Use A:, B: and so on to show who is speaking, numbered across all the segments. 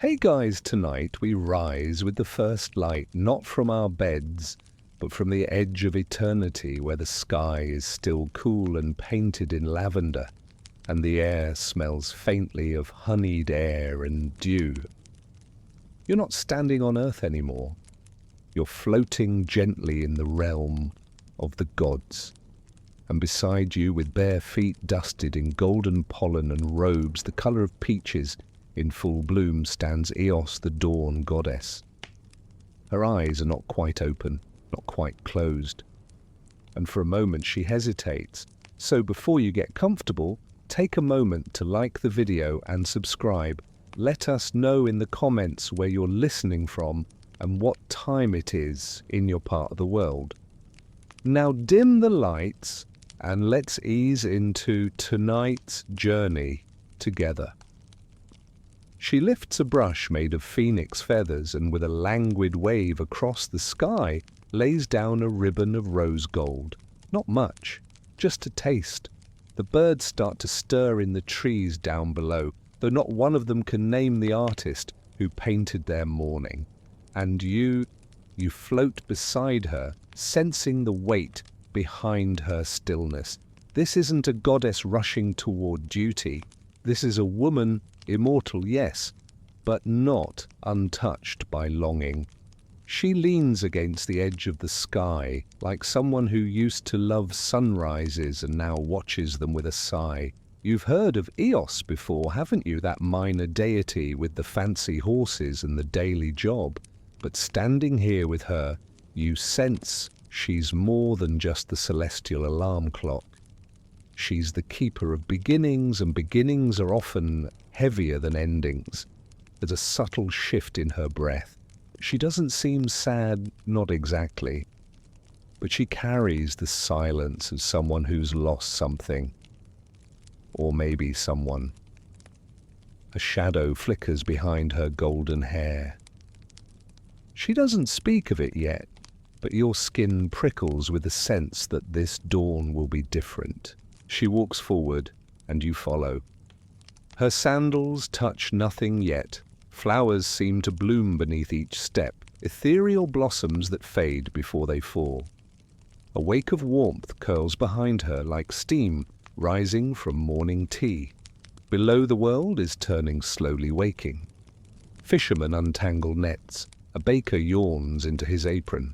A: Hey guys, tonight we rise with the first light, not from our beds, but from the edge of eternity where the sky is still cool and painted in lavender, and the air smells faintly of honeyed air and dew. You're not standing on earth anymore. You're floating gently in the realm of the gods. And beside you, with bare feet dusted in golden pollen and robes the colour of peaches in full bloom, stands Eos, the dawn goddess. Her eyes are not quite open, not quite closed. And for a moment she hesitates. So before you get comfortable, take a moment to like the video and subscribe. Let us know in the comments where you're listening from and what time it is in your part of the world. Now dim the lights and let's ease into tonight's journey together. She lifts a brush made of phoenix feathers and with a languid wave across the sky lays down a ribbon of rose gold. Not much, just a taste. The birds start to stir in the trees down below, though not one of them can name the artist who painted their morning. And you float beside her, sensing the weight behind her stillness. This isn't a goddess rushing toward duty. This is a woman, immortal, yes, but not untouched by longing. She leans against the edge of the sky, like someone who used to love sunrises and now watches them with a sigh. You've heard of Eos before, haven't you? That minor deity with the fancy horses and the daily job. But standing here with her, you sense she's more than just the celestial alarm clock. She's the keeper of beginnings, and beginnings are often heavier than endings. There's a subtle shift in her breath. She doesn't seem sad, not exactly, but she carries the silence of someone who's lost something. Or maybe someone. A shadow flickers behind her golden hair. She doesn't speak of it yet, but your skin prickles with the sense that this dawn will be different. She walks forward, and you follow. Her sandals touch nothing yet. Flowers seem to bloom beneath each step, ethereal blossoms that fade before they fall. A wake of warmth curls behind her like steam rising from morning tea. Below, the world is turning slowly waking. Fishermen untangle nets. A baker yawns into his apron.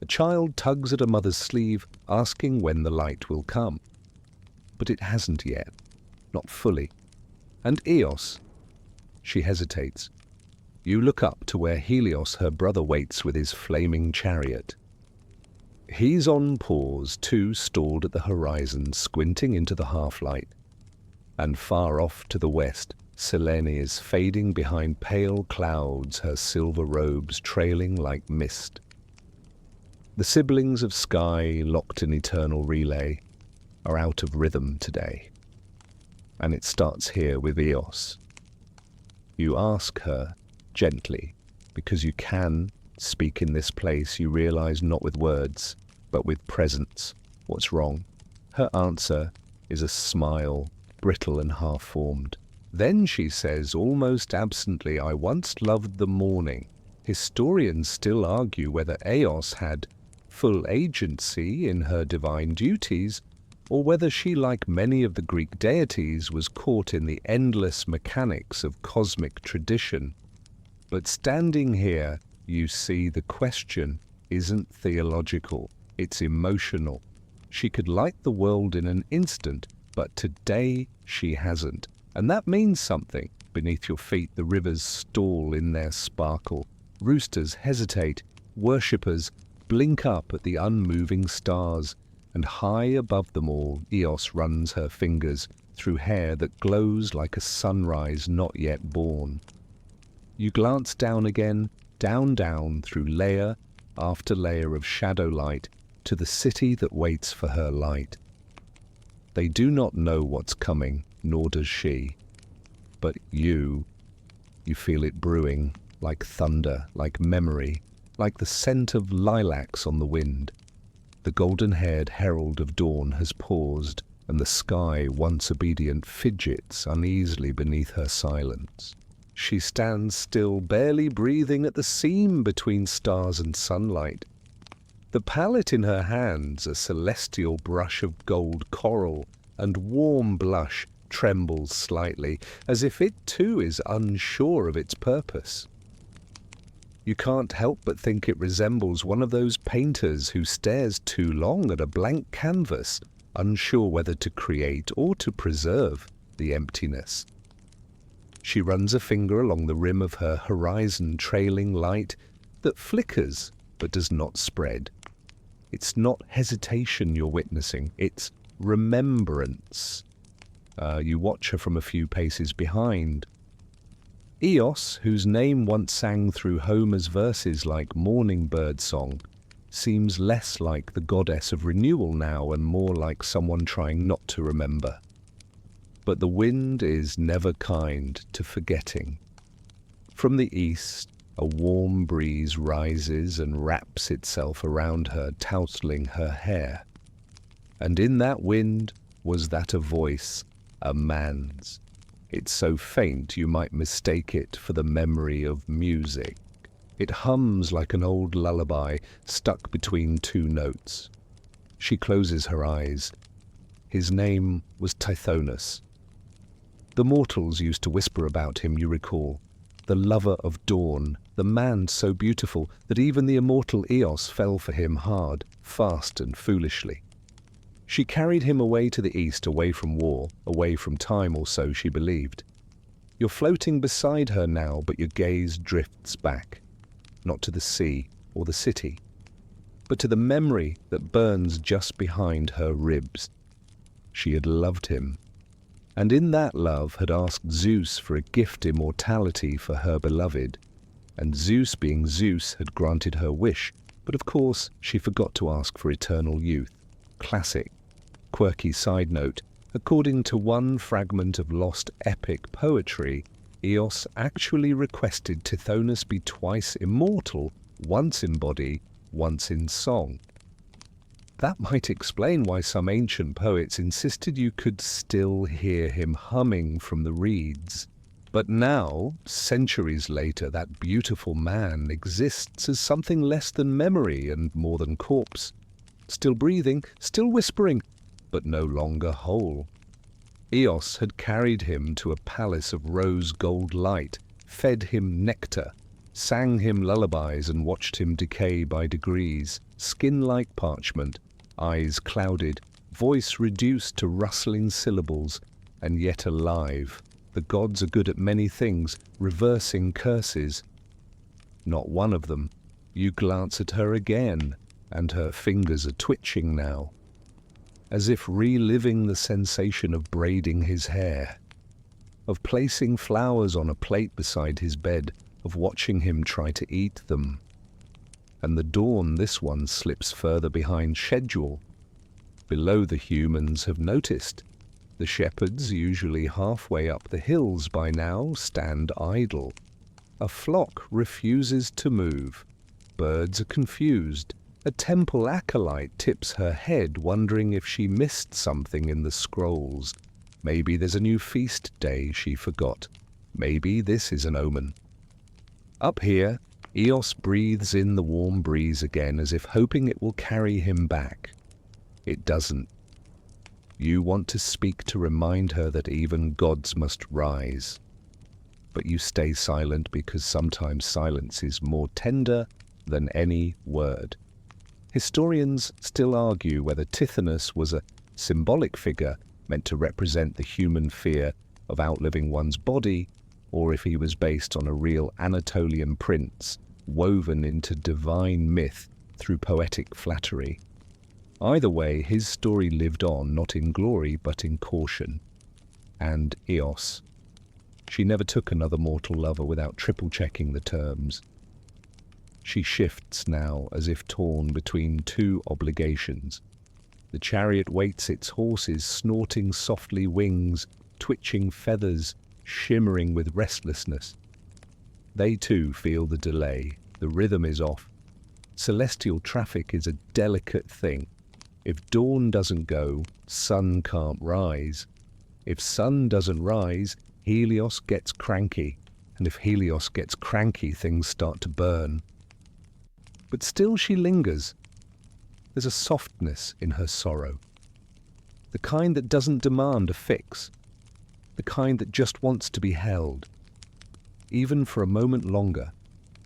A: A child tugs at a mother's sleeve, asking when the light will come. But it hasn't yet, not fully. And Eos, she hesitates. You look up to where Helios, her brother, waits with his flaming chariot. He's on pause, too, stalled at the horizon, squinting into the half-light. And far off to the west, Selene is fading behind pale clouds, her silver robes trailing like mist. The siblings of sky, locked in eternal relay, are out of rhythm today. And it starts here with Eos. You ask her, gently, because you can speak in this place, you realize, not with words, but with presence. What's wrong? Her answer is a smile, brittle and half-formed. Then she says, almost absently, I once loved the morning. Historians still argue whether Eos had full agency in her divine duties, or whether she, like many of the Greek deities, was caught in the endless mechanics of cosmic tradition. But standing here, you see the question isn't theological, it's emotional. She could light the world in an instant, but today she hasn't. And that means something. Beneath your feet, the rivers stall in their sparkle. Roosters hesitate. Worshippers blink up at the unmoving stars. And high above them all, Eos runs her fingers through hair that glows like a sunrise not yet born. You glance down again, down through layer after layer of shadow light to the city that waits for her light. They do not know what's coming, nor does she. But you feel it brewing, like thunder, like memory, like the scent of lilacs on the wind. The golden-haired herald of dawn has paused, and the sky, once obedient, fidgets uneasily beneath her silence. She stands still, barely breathing at the seam between stars and sunlight. The palette in her hands, a celestial brush of gold coral and warm blush, trembles slightly, as if it too is unsure of its purpose. You can't help but think it resembles one of those painters who stares too long at a blank canvas, unsure whether to create or to preserve the emptiness. She runs a finger along the rim of her horizon, trailing light that flickers but does not spread. It's not hesitation you're witnessing, it's remembrance. You watch her from a few paces behind. Eos, whose name once sang through Homer's verses like morning bird song, seems less like the goddess of renewal now and more like someone trying not to remember. But the wind is never kind to forgetting. From the east, a warm breeze rises and wraps itself around her, tousling her hair. And in that wind was that a voice, a man's. It's so faint you might mistake it for the memory of music. It hums like an old lullaby stuck between two notes. She closes her eyes. His name was Tithonus. The mortals used to whisper about him, you recall. The lover of dawn, the man so beautiful that even the immortal Eos fell for him hard, fast and foolishly. She carried him away to the east, away from war, away from time, or so she believed. You're floating beside her now, but your gaze drifts back, not to the sea or the city, but to the memory that burns just behind her ribs. She had loved him, and in that love had asked Zeus for a gift immortality for her beloved, and Zeus, being Zeus, had granted her wish, but of course she forgot to ask for eternal youth. Classic. Quirky side note, according to one fragment of lost epic poetry, Eos actually requested Tithonus be twice immortal, once in body, once in song. That might explain why some ancient poets insisted you could still hear him humming from the reeds. But now, centuries later, that beautiful man exists as something less than memory and more than corpse. Still breathing, still whispering, but no longer whole. Eos had carried him to a palace of rose-gold light, fed him nectar, sang him lullabies and watched him decay by degrees, skin like parchment, eyes clouded, voice reduced to rustling syllables, and yet alive. The gods are good at many things, reversing curses. Not one of them. You glance at her again, and her fingers are twitching now, as if reliving the sensation of braiding his hair, of placing flowers on a plate beside his bed, of watching him try to eat them. And the dawn, this one slips further behind schedule. Below the humans have noticed. The shepherds, usually halfway up the hills by now, stand idle. A flock refuses to move. Birds are confused. A temple acolyte tips her head, wondering if she missed something in the scrolls. Maybe there's a new feast day she forgot. Maybe this is an omen. Up here, Eos breathes in the warm breeze again, as if hoping it will carry him back. It doesn't. You want to speak to remind her that even gods must rise. But you stay silent because sometimes silence is more tender than any word. Historians still argue whether Tithonus was a symbolic figure meant to represent the human fear of outliving one's body, or if he was based on a real Anatolian prince woven into divine myth through poetic flattery. Either way, his story lived on, not in glory, but in caution. And Eos. She never took another mortal lover without triple-checking the terms. She shifts now, as if torn between two obligations. The chariot waits its horses, snorting softly wings, twitching feathers, shimmering with restlessness. They too feel the delay. The rhythm is off. Celestial traffic is a delicate thing. If dawn doesn't go, sun can't rise. If sun doesn't rise, Helios gets cranky, and if Helios gets cranky, things start to burn. But still she lingers. There's a softness in her sorrow, the kind that doesn't demand a fix, the kind that just wants to be held. Even for a moment longer,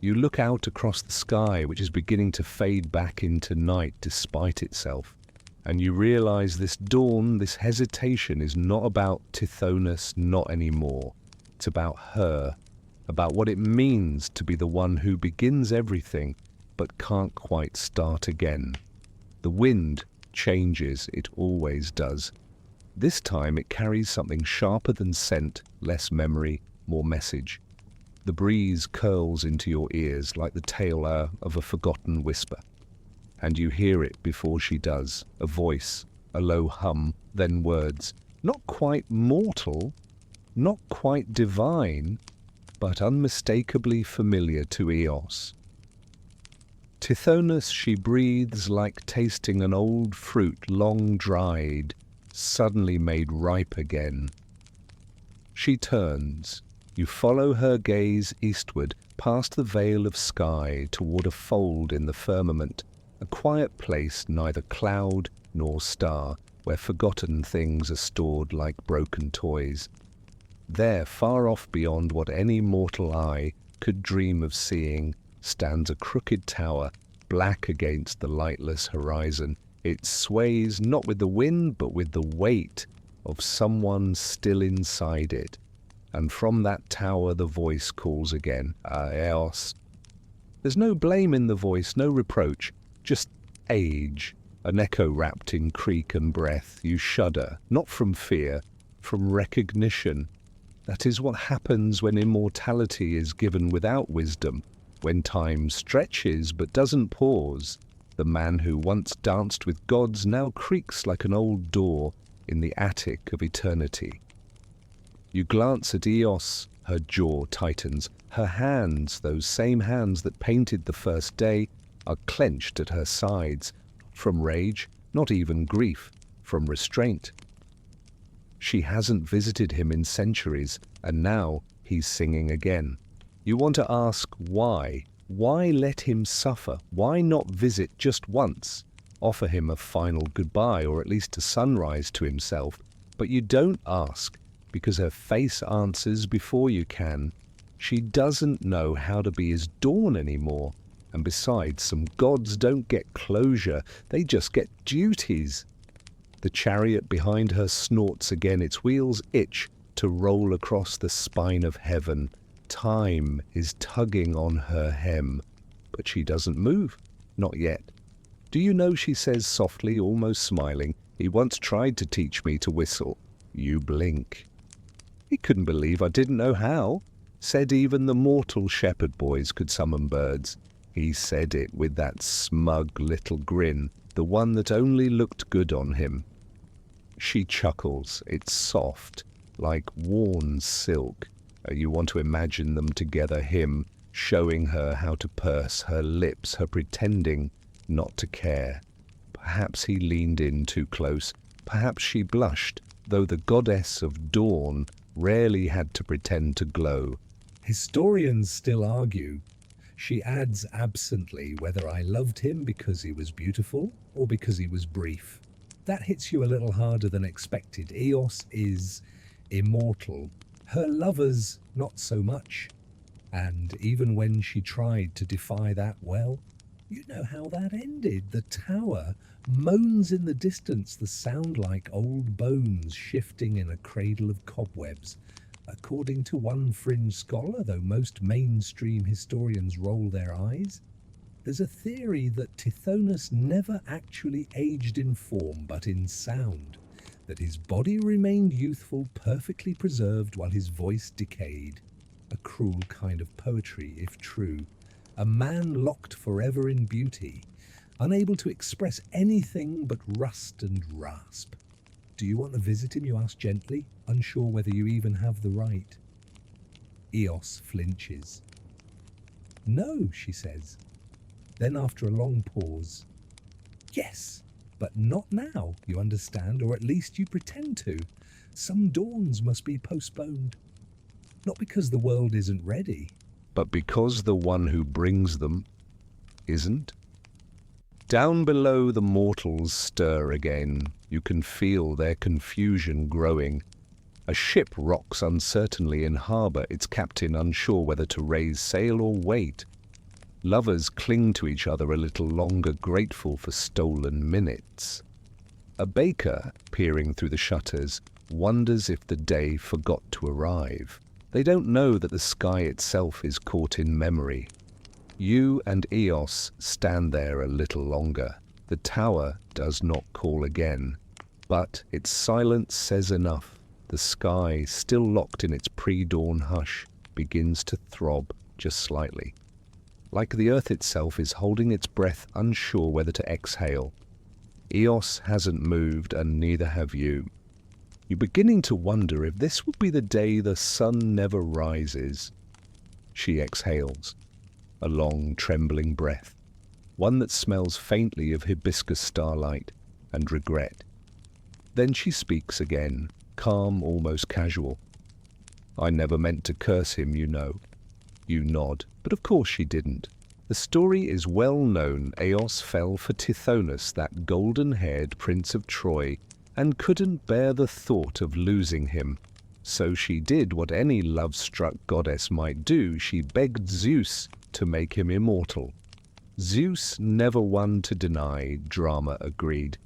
A: you look out across the sky, which is beginning to fade back into night despite itself, and you realize this dawn, this hesitation is not about Tithonus, not anymore. It's about her, about what it means to be the one who begins everything but can't quite start again. The wind changes, it always does. This time it carries something sharper than scent, less memory, more message. The breeze curls into your ears like the tail of a forgotten whisper. And you hear it before she does, a voice, a low hum, then words, not quite mortal, not quite divine, but unmistakably familiar to Eos. Tithonus, she breathes like tasting an old fruit long dried, suddenly made ripe again. She turns. You follow her gaze eastward, past the veil of sky, toward a fold in the firmament, a quiet place neither cloud nor star, where forgotten things are stored like broken toys. There, far off beyond what any mortal eye could dream of seeing, stands a crooked tower, black against the lightless horizon. It sways not with the wind, but with the weight of someone still inside it. And from that tower the voice calls again, Eos. There's no blame in the voice, no reproach, just age, an echo wrapped in creak and breath. You shudder, not from fear, from recognition. That is what happens when immortality is given without wisdom, when time stretches but doesn't pause. The man who once danced with gods now creaks like an old door in the attic of eternity. You glance at Eos, her jaw tightens. Her hands, those same hands that painted the first day, are clenched at her sides, from rage, not even grief, from restraint. She hasn't visited him in centuries, and now he's singing again. You want to ask why? Why let him suffer? Why not visit just once? Offer him a final goodbye, or at least a sunrise to himself. But you don't ask, because her face answers before you can. She doesn't know how to be his dawn anymore. And besides, some gods don't get closure, they just get duties. The chariot behind her snorts again, its wheels itch to roll across the spine of heaven. Time is tugging on her hem, but she doesn't move, not yet. Do you know, she says softly, almost smiling, he once tried to teach me to whistle. You blink. He couldn't believe I didn't know how. Said even the mortal shepherd boys could summon birds. He said it with that smug little grin, the one that only looked good on him. She chuckles. It's soft, like worn silk. You want to imagine them together, him showing her how to purse her lips, her pretending not to care. Perhaps he leaned in too close. Perhaps she blushed, though the goddess of dawn rarely had to pretend to glow. Historians still argue. She adds absently whether I loved him because he was beautiful or because he was brief. That hits you a little harder than expected. Eos is immortal. Her lovers, not so much. And even when she tried to defy that, well, you know how that ended. The tower moans in the distance, the sound like old bones shifting in a cradle of cobwebs. According to one fringe scholar, though most mainstream historians roll their eyes, there's a theory that Tithonus never actually aged in form, but in sound, that his body remained youthful, perfectly preserved, while his voice decayed. A cruel kind of poetry, if true. A man locked forever in beauty, unable to express anything but rust and rasp. Do you want to visit him, you ask gently, unsure whether you even have the right. Eos flinches. No, she says. Then after a long pause, yes, but not now, you understand, or at least you pretend to. Some dawns must be postponed. not because the world isn't ready, but because the one who brings them isn't. Down below, the mortals stir again. You can feel their confusion growing. A ship rocks uncertainly in harbour, its captain unsure whether to raise sail or wait. Lovers cling to each other a little longer, grateful for stolen minutes. A baker, peering through the shutters, wonders if the day forgot to arrive. They don't know that the sky itself is caught in memory. You and Eos stand there a little longer. The tower does not call again, but its silence says enough. The sky, still locked in its pre-dawn hush, begins to throb just slightly. Like the earth itself is holding its breath, unsure whether to exhale. Eos hasn't moved, and neither have you. You're beginning to wonder if this will be the day the sun never rises. She exhales, a long, trembling breath, one that smells faintly of hibiscus starlight and regret. Then she speaks again, calm, almost casual. I never meant to curse him, you know. You nod, but of course she didn't. The story is well known. Eos fell for Tithonus, that golden-haired prince of Troy, and couldn't bear the thought of losing him. So she did what any love-struck goddess might do. She begged Zeus to make him immortal. Zeus, never one to deny, drama agreed.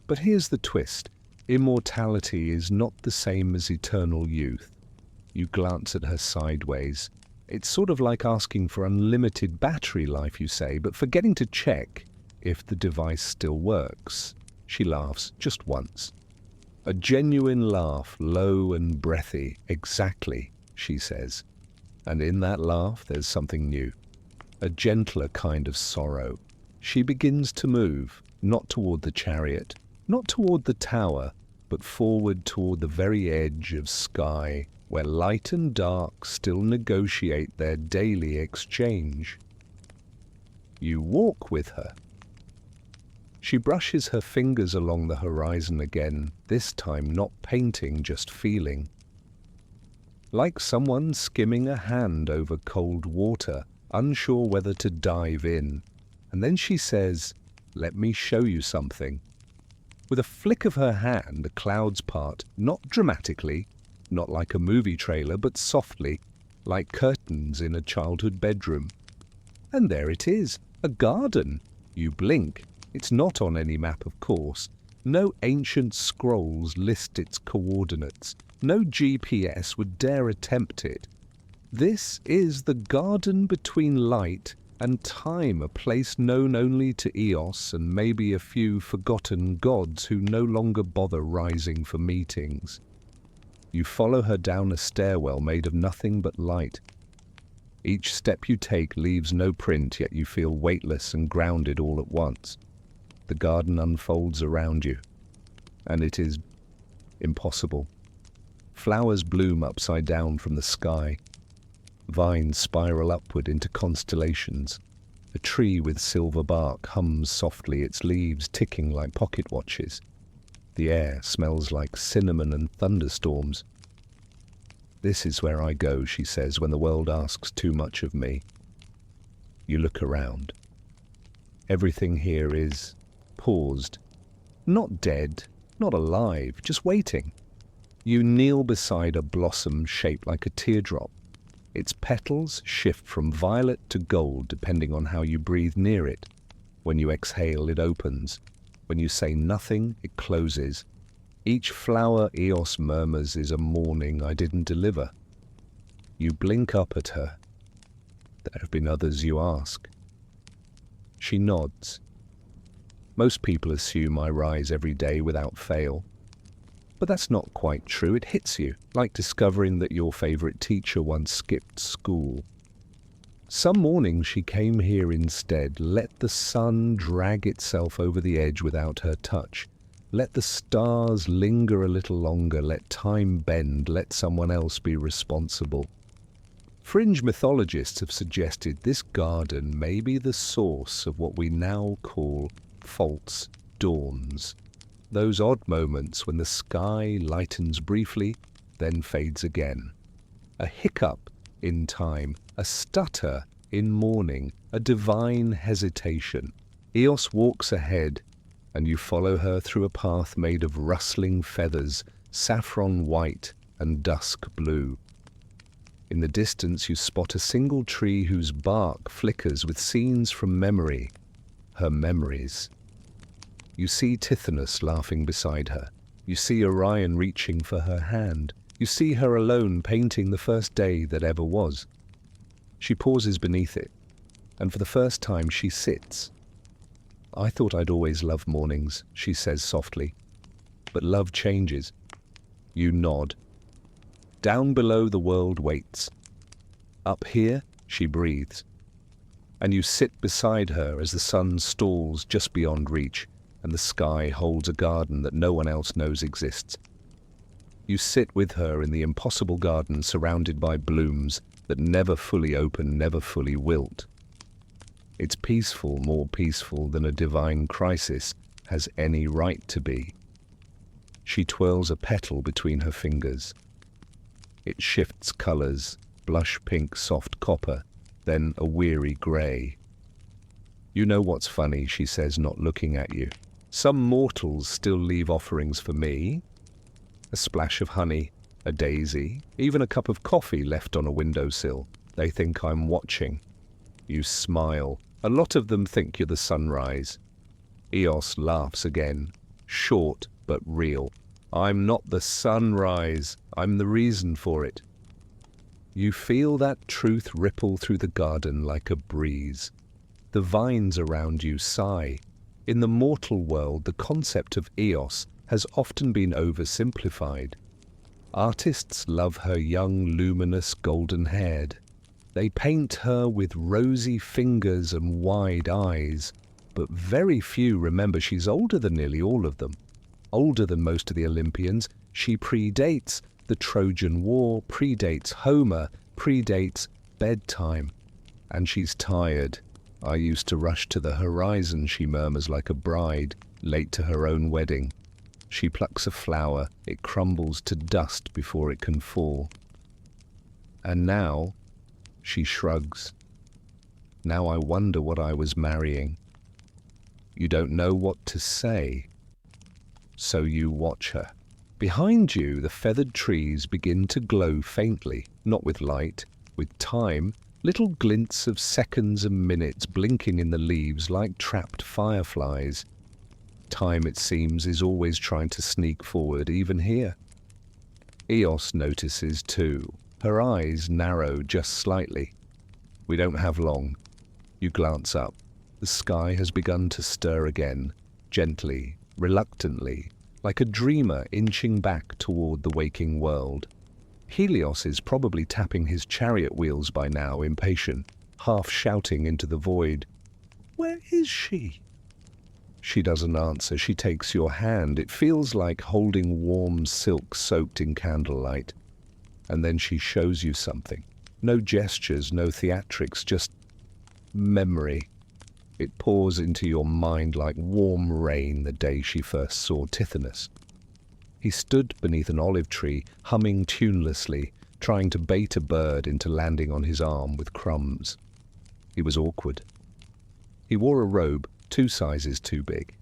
A: But here's the twist. Immortality is not the same as eternal youth. You glance at her sideways. It's sort of like asking for unlimited battery life, you say, but forgetting to check if the device still works. She laughs, just once. A genuine laugh, low and breathy. Exactly, she says. And in that laugh there's something new. A gentler kind of sorrow. She begins to move, not toward the chariot, not toward the tower, but forward toward the very edge of sky, where light and dark still negotiate their daily exchange. You walk with her. She brushes her fingers along the horizon again, this time not painting, just feeling. Like someone skimming a hand over cold water, unsure whether to dive in. And then she says, "Let me show you something." With a flick of her hand, the clouds part, not dramatically, not like a movie trailer, but softly, like curtains in a childhood bedroom. And there it is, a garden. You blink. It's not on any map, of course. No ancient scrolls list its coordinates. No GPS would dare attempt it. This is the garden between light and time, a place known only to Eos and maybe a few forgotten gods who no longer bother rising for meetings. You follow her down a stairwell made of nothing but light. Each step you take leaves no print, yet you feel weightless and grounded all at once. The garden unfolds around you, and it is impossible. Flowers bloom upside down from the sky. Vines spiral upward into constellations. A tree with silver bark hums softly, its leaves ticking like pocket watches. The air smells like cinnamon and thunderstorms. This is where I go, she says, when the world asks too much of me. You look around. Everything here is paused. Not dead, not alive, just waiting. You kneel beside a blossom shaped like a teardrop. Its petals shift from violet to gold depending on how you breathe near it. When you exhale, it opens. When you say nothing, it closes. Each flower, Eos murmurs, is a morning I didn't deliver. You blink up at her. There have been others, you ask. She nods. Most people assume I rise every day without fail. But that's not quite true. It hits you, like discovering that your favorite teacher once skipped school. Some mornings she came here instead, let the sun drag itself over the edge without her touch. Let the stars linger a little longer, let time bend, let someone else be responsible. Fringe mythologists have suggested this garden may be the source of what we now call false dawns. Those odd moments when the sky lightens briefly, then fades again. A hiccup in time, a stutter in morning, a divine hesitation. Eos walks ahead, and you follow her through a path made of rustling feathers, saffron white and dusk blue. In the distance you spot a single tree whose bark flickers with scenes from memory, her memories. You see Tithonus laughing beside her. You see Orion reaching for her hand. You see her alone painting the first day that ever was. She pauses beneath it, and for the first time she sits. "I thought I'd always loved mornings," she says softly. "But love changes." You nod. Down below the world waits. Up here, she breathes. And you sit beside her as the sun stalls just beyond reach, and the sky holds a garden that no one else knows exists. You sit with her in the impossible garden surrounded by blooms that never fully open, never fully wilt. It's peaceful, more peaceful than a divine crisis has any right to be. She twirls a petal between her fingers. It shifts colors, blush pink, soft copper, then a weary grey. "You know what's funny," she says, not looking at you. "Some mortals still leave offerings for me. A splash of honey, a daisy, even a cup of coffee left on a windowsill. They think I'm watching." You smile. "A lot of them think you're the sunrise." Eos laughs again, short but real. "I'm not the sunrise. I'm the reason for it." You feel that truth ripple through the garden like a breeze. The vines around you sigh. In the mortal world, the concept of Eos has often been oversimplified. Artists love her young, luminous, golden-haired. They paint her with rosy fingers and wide eyes, but very few remember she's older than nearly all of them. Older than most of the Olympians, she predates the Trojan War, predates Homer, predates Bedtime. And she's tired. "I used to rush to the horizon," she murmurs like a bride, late to her own wedding. She plucks a flower. It crumbles to dust before it can fall. And now, she shrugs. "Now I wonder what I was marrying." You don't know what to say, so you watch her. Behind you, the feathered trees begin to glow faintly, not with light, with time, little glints of seconds and minutes blinking in the leaves like trapped fireflies. Time, it seems, is always trying to sneak forward, even here. Eos notices too. Her eyes narrow just slightly. "We don't have long." You glance up. The sky has begun to stir again, gently, reluctantly, like a dreamer inching back toward the waking world. Helios is probably tapping his chariot wheels by now, impatient, half shouting into the void. "Where is she?" She doesn't answer. She takes your hand. It feels like holding warm silk soaked in candlelight. And then she shows you something. No gestures, no theatrics, just memory. It pours into your mind like warm rain the day she first saw Tithonus. He stood beneath an olive tree, humming tunelessly, trying to bait a bird into landing on his arm with crumbs. He was awkward. He wore a robe 2 sizes too big,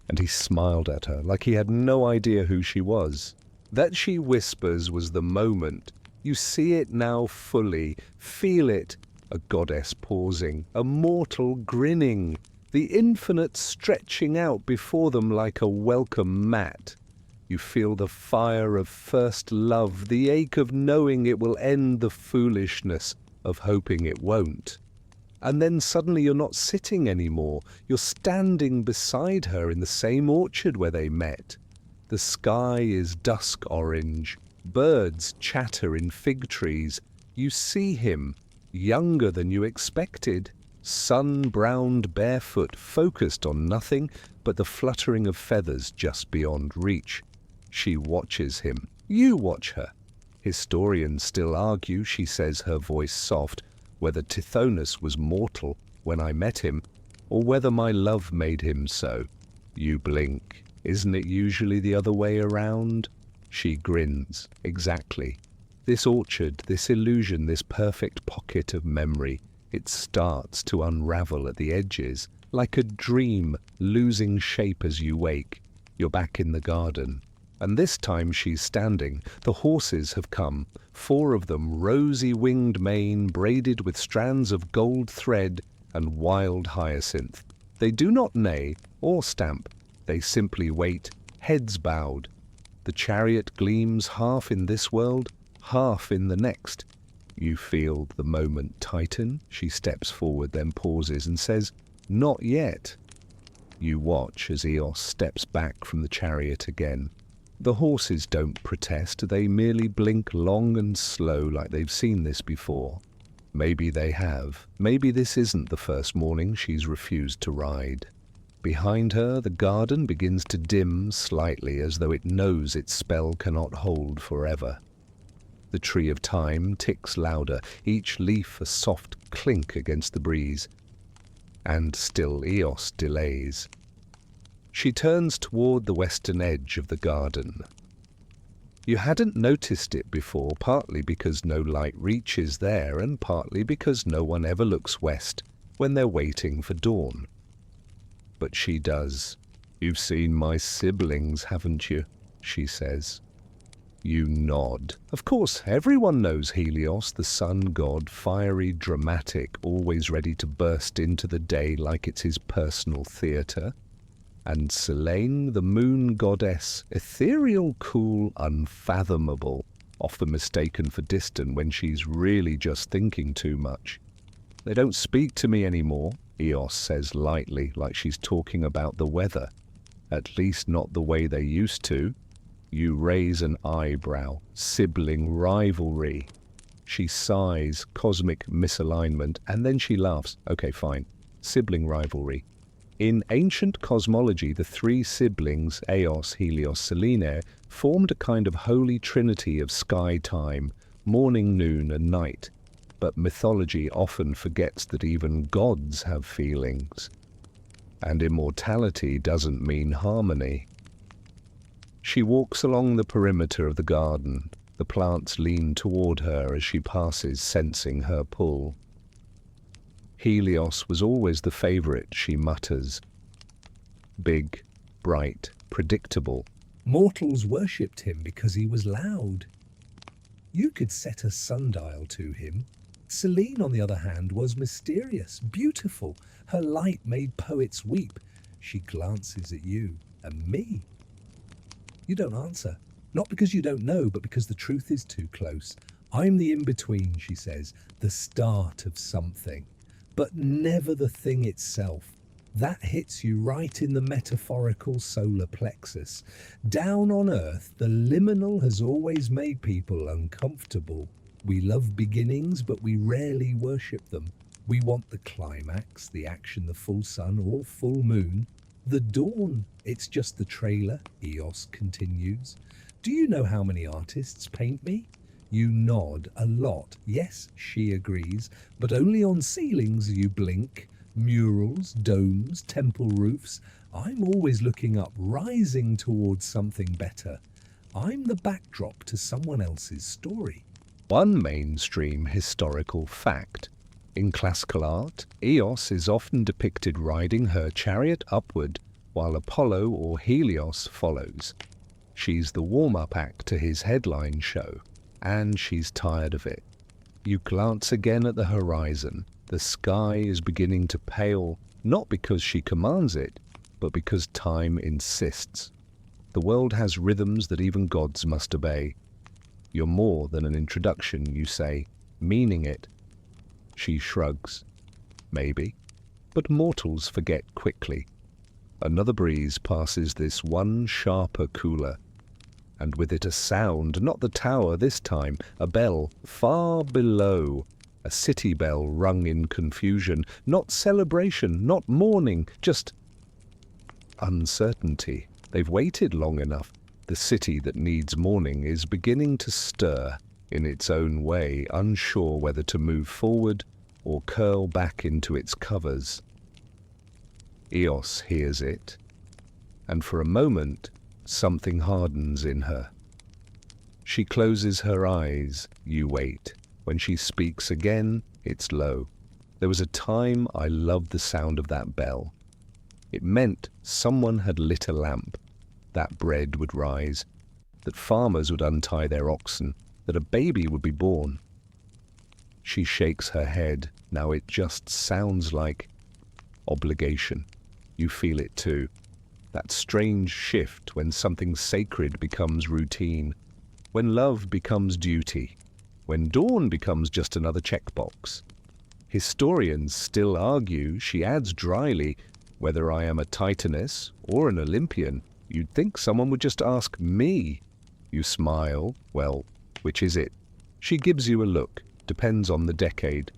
A: and he smiled at her like he had no idea who she was. That she whispers was the moment. You see it now fully, feel it, a goddess pausing, a mortal grinning, the infinite stretching out before them like a welcome mat. You feel the fire of first love, the ache of knowing it will end, the foolishness of hoping it won't. And then suddenly you're not sitting anymore. You're standing beside her in the same orchard where they met. The sky is dusk orange. Birds chatter in fig trees. You see him, younger than you expected, sun-browned, barefoot, focused on nothing but the fluttering of feathers just beyond reach. She watches him. You watch her. Historians still argue, she says, her voice soft, whether Tithonus was mortal when I met him, or whether my love made him so. You blink. Isn't it usually the other way around? She grins. Exactly. This orchard, this illusion, this perfect pocket of memory, it starts to unravel at the edges, like a dream losing shape as you wake. You're back in the garden. And this time she's standing. The horses have come, 4 of them, rosy-winged mane braided with strands of gold thread and wild hyacinth. They do not neigh or stamp. They simply wait, heads bowed. The chariot gleams half in this world, half in the next. You feel the moment tighten. She steps forward, then pauses and says, "Not yet." You watch as Eos steps back from the chariot again. The horses don't protest, they merely blink long and slow like they've seen this before. Maybe they have. Maybe this isn't the first morning she's refused to ride. Behind her, the garden begins to dim slightly as though it knows its spell cannot hold forever. The tree of time ticks louder, each leaf a soft clink against the breeze. And still Eos delays. She turns toward the western edge of the garden. You hadn't noticed it before, partly because no light reaches there and partly because no one ever looks west when they're waiting for dawn. But she does. "You've seen my siblings, haven't you?" she says. You nod. Of course, everyone knows Helios, the sun god, fiery, dramatic, always ready to burst into the day like it's his personal theatre. And Selene, the moon goddess, ethereal, cool, unfathomable, often mistaken for distant when she's really just thinking too much. "They don't speak to me anymore," Eos says lightly, like she's talking about the weather. "At least not the way they used to." You raise an eyebrow. Sibling rivalry. She sighs, cosmic misalignment, and then she laughs. Okay, fine. Sibling rivalry. In ancient cosmology, the 3 siblings, Eos, Helios, Selene, formed a kind of holy trinity of sky time, morning, noon, and night. But mythology often forgets that even gods have feelings. And immortality doesn't mean harmony. She walks along the perimeter of the garden. The plants lean toward her as she passes, sensing her pull. Helios was always the favorite, she mutters. Big, bright, predictable.
B: Mortals worshipped him because he was loud. You could set a sundial to him. Selene, on the other hand, was mysterious, beautiful. Her light made poets weep. She glances at you and me. You don't answer. Not because you don't know, but because the truth is too close. I'm the in-between, she says, the start of something, but never the thing itself. That hits you right in the metaphorical solar plexus. Down on Earth, the liminal has always made people uncomfortable. We love beginnings, but we rarely worship them. We want the climax, the action, the full sun or full moon. The dawn, it's just the trailer, Eos continues. Do you know how many artists paint me? You nod. A lot. Yes, she agrees, but only on ceilings you blink. Murals, domes, temple roofs. I'm always looking up, rising towards something better. I'm the backdrop to someone else's story.
A: One mainstream historical fact. In classical art, Eos is often depicted riding her chariot upward while Apollo or Helios follows. She's the warm-up act to his headline show, and she's tired of it. You glance again at the horizon. The sky is beginning to pale, not because she commands it, but because time insists. The world has rhythms that even gods must obey. You're more than an introduction, you say, meaning it. She shrugs. Maybe. But mortals forget quickly. Another breeze passes this one sharper cooler, and with it a sound, not the tower this time, a bell far below, a city bell rung in confusion, not celebration, not mourning, just uncertainty. They've waited long enough. The city that needs mourning is beginning to stir in its own way, unsure whether to move forward or curl back into its covers. Eos hears it, and for a moment something hardens in her. She closes her eyes. You wait. When she speaks again, it's low. There was a time I loved the sound of that bell. It meant someone had lit a lamp, that bread would rise, that farmers would untie their oxen, that a baby would be born. She shakes her head. Now it just sounds like obligation. You feel it too. That strange shift when something sacred becomes routine, when love becomes duty, when dawn becomes just another checkbox. Historians still argue, she adds dryly, whether I am a Titaness or an Olympian, you'd think someone would just ask me. You smile. Well, which is it? She gives you a look. Depends on the decade.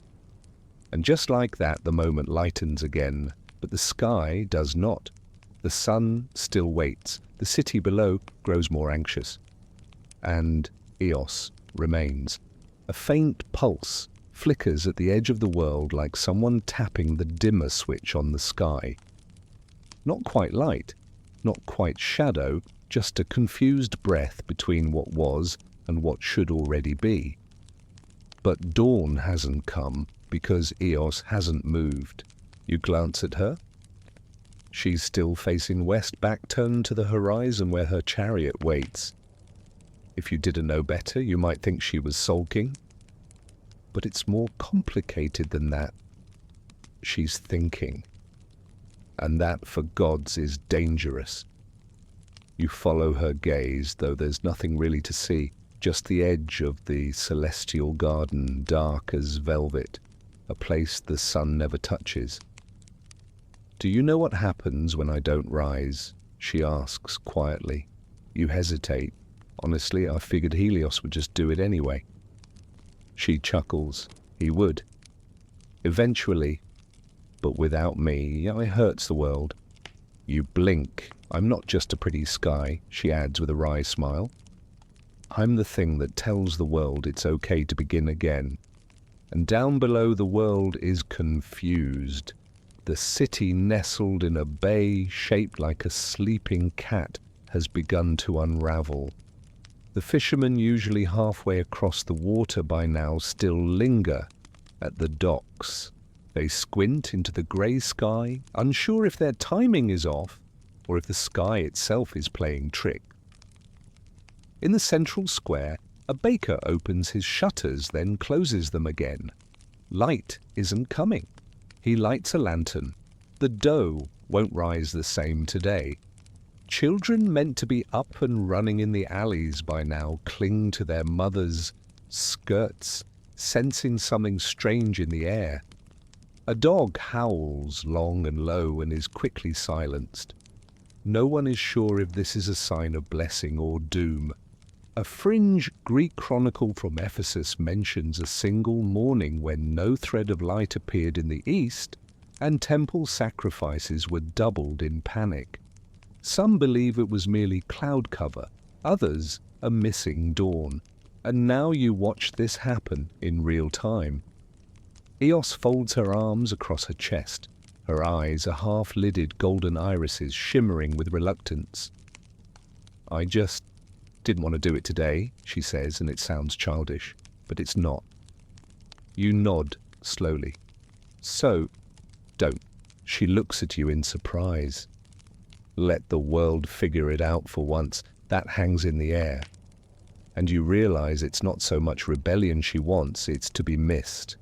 A: And just like that, the moment lightens again, but the sky does not. The sun still waits. The city below grows more anxious. And Eos remains. A faint pulse flickers at the edge of the world like someone tapping the dimmer switch on the sky. Not quite light, not quite shadow, just a confused breath between what was and what should already be. But dawn hasn't come because Eos hasn't moved. You glance at her. She's still facing west, back turned to the horizon where her chariot waits. If you didn't know better, you might think she was sulking. But it's more complicated than that. She's thinking. And that, for gods, is dangerous. You follow her gaze, though there's nothing really to see, just the edge of the celestial garden, dark as velvet, a place the sun never touches. Do you know what happens when I don't rise? She asks quietly. You hesitate. Honestly, I figured Helios would just do it anyway. She chuckles. He would. Eventually. But without me, it hurts the world. You blink. I'm not just a pretty sky, she adds with a wry smile. I'm the thing that tells the world it's okay to begin again. And down below the world is confused. The city nestled in a bay shaped like a sleeping cat has begun to unravel. The fishermen, usually halfway across the water by now, still linger at the docks. They squint into the grey sky, unsure if their timing is off or if the sky itself is playing trick. In the central square, a baker opens his shutters, then closes them again. Light isn't coming. He lights a lantern. The dough won't rise the same today. Children meant to be up and running in the alleys by now cling to their mothers' skirts, sensing something strange in the air. A dog howls long and low and is quickly silenced. No one is sure if this is a sign of blessing or doom. A fringe Greek chronicle from Ephesus mentions a single morning when no thread of light appeared in the east and temple sacrifices were doubled in panic. Some believe it was merely cloud cover, others a missing dawn. And now you watch this happen in real time. Eos folds her arms across her chest. Her eyes are half-lidded golden irises shimmering with reluctance. I just didn't want to do it today, she says, and it sounds childish, but it's not. You nod slowly. So, don't. She looks at you in surprise. Let the world figure it out for once. That hangs in the air. And you realize it's not so much rebellion she wants, it's to be missed.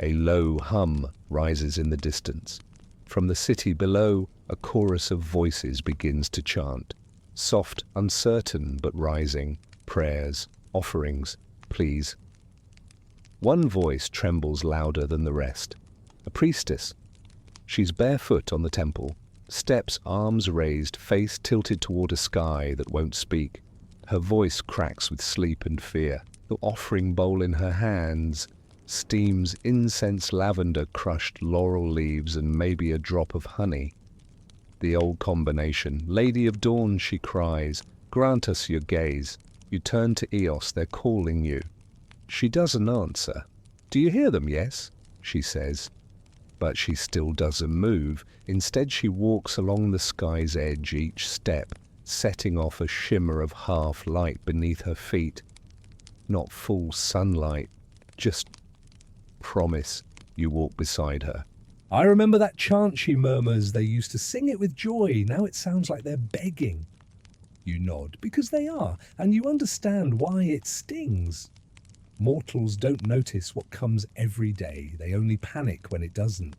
A: A low hum rises in the distance. From the city below, a chorus of voices begins to chant. Soft, uncertain, but rising. Prayers, offerings, pleas. One voice trembles louder than the rest. A priestess. She's barefoot on the temple. Steps, arms raised, face tilted toward a sky that won't speak. Her voice cracks with sleep and fear. The offering bowl in her hands steams incense, lavender, crushed laurel leaves, and maybe a drop of honey. The old combination. Lady of Dawn, she cries, grant us your gaze. You turn to Eos, they're calling you. She doesn't answer. Do you hear them? Yes, she says. But she still doesn't move. Instead, she walks along the sky's edge, each step setting off a shimmer of half-light beneath her feet. Not full sunlight, just promise. You walk beside her.
B: I remember that chant, she murmurs. They used to sing it with joy. Now it sounds like they're begging. You nod, because they are, and you understand why it stings. Mortals don't notice what comes every day. They only panic when it doesn't.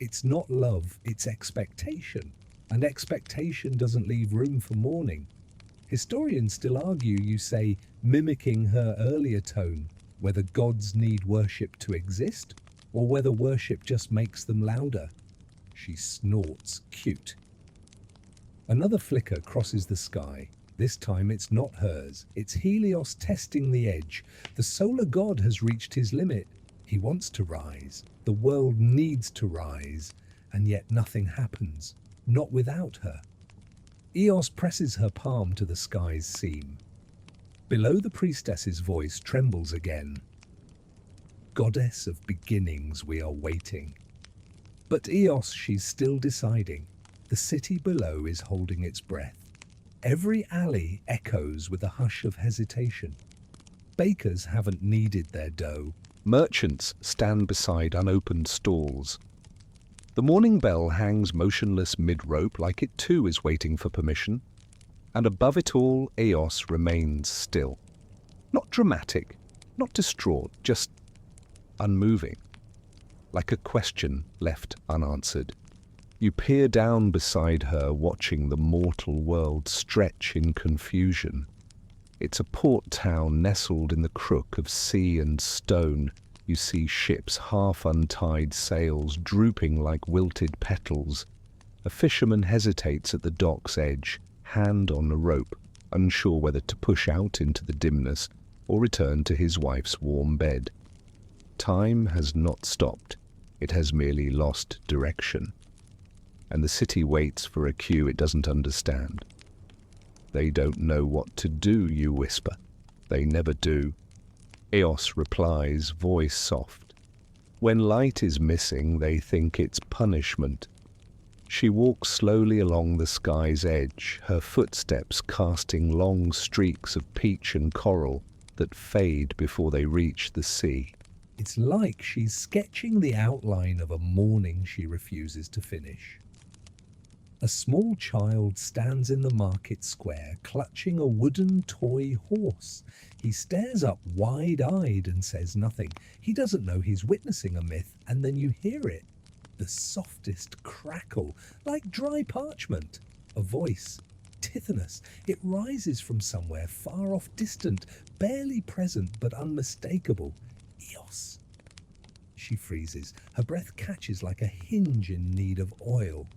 B: It's not love, it's expectation. And expectation doesn't leave room for mourning. Historians still argue, you say, mimicking her earlier tone, whether gods need worship to exist, or whether worship just makes them louder. She snorts, cute. Another flicker crosses the sky. This time it's not hers. It's Helios testing the edge. The solar god has reached his limit. He wants to rise. The world needs to rise. And yet nothing happens. Not without her. Eos presses her palm to the sky's seam. Below, the priestess's voice trembles again. Goddess of beginnings, we are waiting. But Eos, she's still deciding. The city below is holding its breath. Every alley echoes with a hush of hesitation. Bakers haven't kneaded their dough.
A: Merchants stand beside unopened stalls. The morning bell hangs motionless mid-rope, like it too is waiting for permission. And above it all, Eos remains still. Not dramatic, not distraught, just unmoving. Like a question left unanswered. You peer down beside her, watching the mortal world stretch in confusion. It's a port town nestled in the crook of sea and stone. You see ships' half-untied sails drooping like wilted petals. A fisherman hesitates at the dock's edge, hand on a rope, unsure whether to push out into the dimness or return to his wife's warm bed. Time has not stopped. It has merely lost direction. And the city waits for a cue it doesn't understand. They don't know what to do, you whisper. They never do. Eos replies, voice soft. When light is missing, they think it's punishment. She walks slowly along the sky's edge, her footsteps casting long streaks of peach and coral that fade before they reach the sea.
B: It's like she's sketching the outline of a morning she refuses to finish. A small child stands in the market square, clutching a wooden toy horse. He stares up wide-eyed and says nothing. He doesn't know he's witnessing a myth, and then you hear it. The softest crackle, like dry parchment. A voice. Tithonus. It rises from somewhere far off, distant, barely present but unmistakable. Eos. She freezes. Her breath catches like a hinge in need of oil.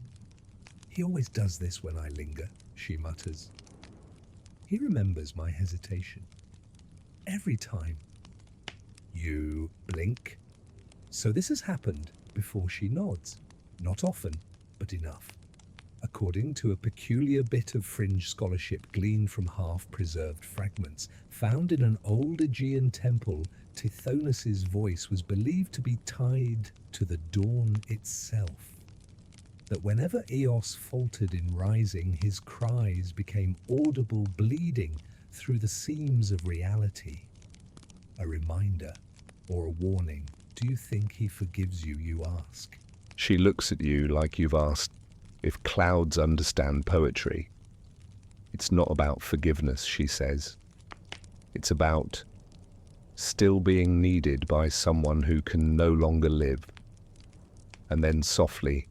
B: He always does this when I linger, she mutters. He remembers my hesitation. Every time. You blink. So this has happened before she nods. Not often, but enough. According to a peculiar bit of fringe scholarship gleaned from half-preserved fragments, found in an old Aegean temple, Tithonus's voice was believed to be tied to the dawn itself. That whenever Eos faltered in rising, his cries became audible bleeding through the seams of reality. A reminder or a warning. Do you think he forgives you, you ask?
A: She looks at you like you've asked if clouds understand poetry. It's not about forgiveness, she says. It's about still being needed by someone who can no longer live. And then softly,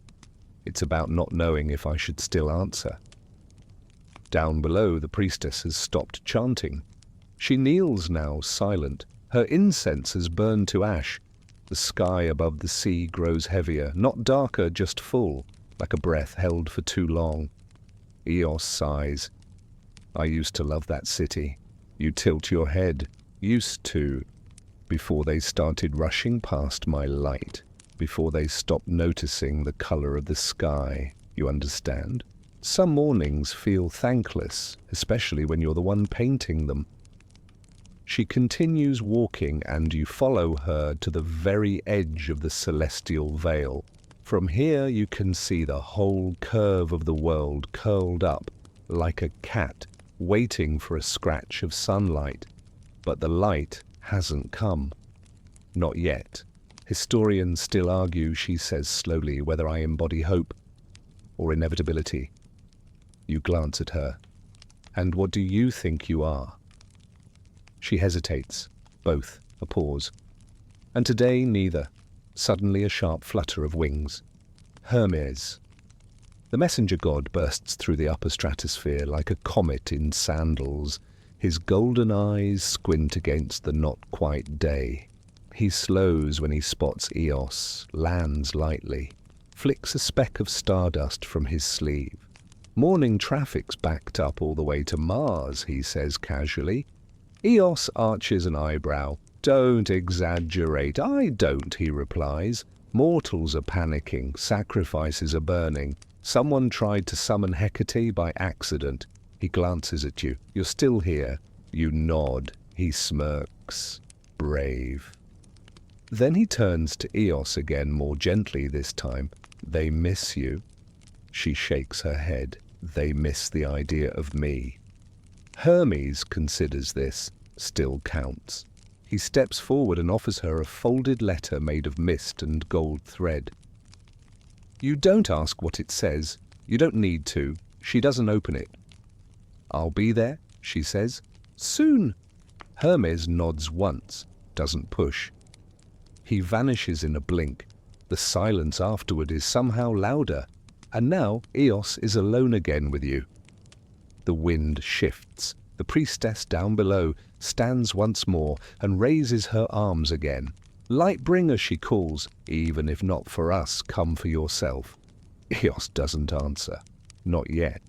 A: it's about not knowing if I should still answer. Down below, the priestess has stopped chanting. She kneels now, silent. Her incense has burned to ash. The sky above the sea grows heavier, not darker, just full, like a breath held for too long. Eos sighs. I used to love that city. You tilt your head. Used to. Before they started rushing past my light. Before they stopped noticing the color of the sky, you understand? Some mornings feel thankless, especially when you're the one painting them. She continues walking, and you follow her to the very edge of the celestial veil. From here you can see the whole curve of the world curled up, like a cat waiting for a scratch of sunlight. But the light hasn't come. Not yet. Historians still argue, she says slowly, whether I embody hope or inevitability. You glance at her. And what do you think you are? She hesitates. Both. A pause. And today, neither. Suddenly a sharp flutter of wings. Hermes. The messenger god bursts through the upper stratosphere like a comet in sandals. His golden eyes squint against the not-quite day. He slows when he spots Eos, lands lightly, flicks a speck of stardust from his sleeve. Morning traffic's backed up all the way to Mars, he says casually. Eos arches an eyebrow. Don't exaggerate. I don't, he replies. Mortals are panicking. Sacrifices are burning. Someone tried to summon Hecate by accident. He glances at you. You're still here. You nod. He smirks. Brave. Then he turns to Eos again, more gently this time. They miss you. She shakes her head. They miss the idea of me. Hermes considers this. Still counts. He steps forward and offers her a folded letter made of mist and gold thread. You don't ask what it says. You don't need to. She doesn't open it. I'll be there, she says. Soon. Hermes nods once, doesn't push. He vanishes in a blink. The silence afterward is somehow louder. And now Eos is alone again with you. The wind shifts. The priestess down below stands once more and raises her arms again. Lightbringer, she calls. Even if not for us, come for yourself. Eos doesn't answer. Not yet.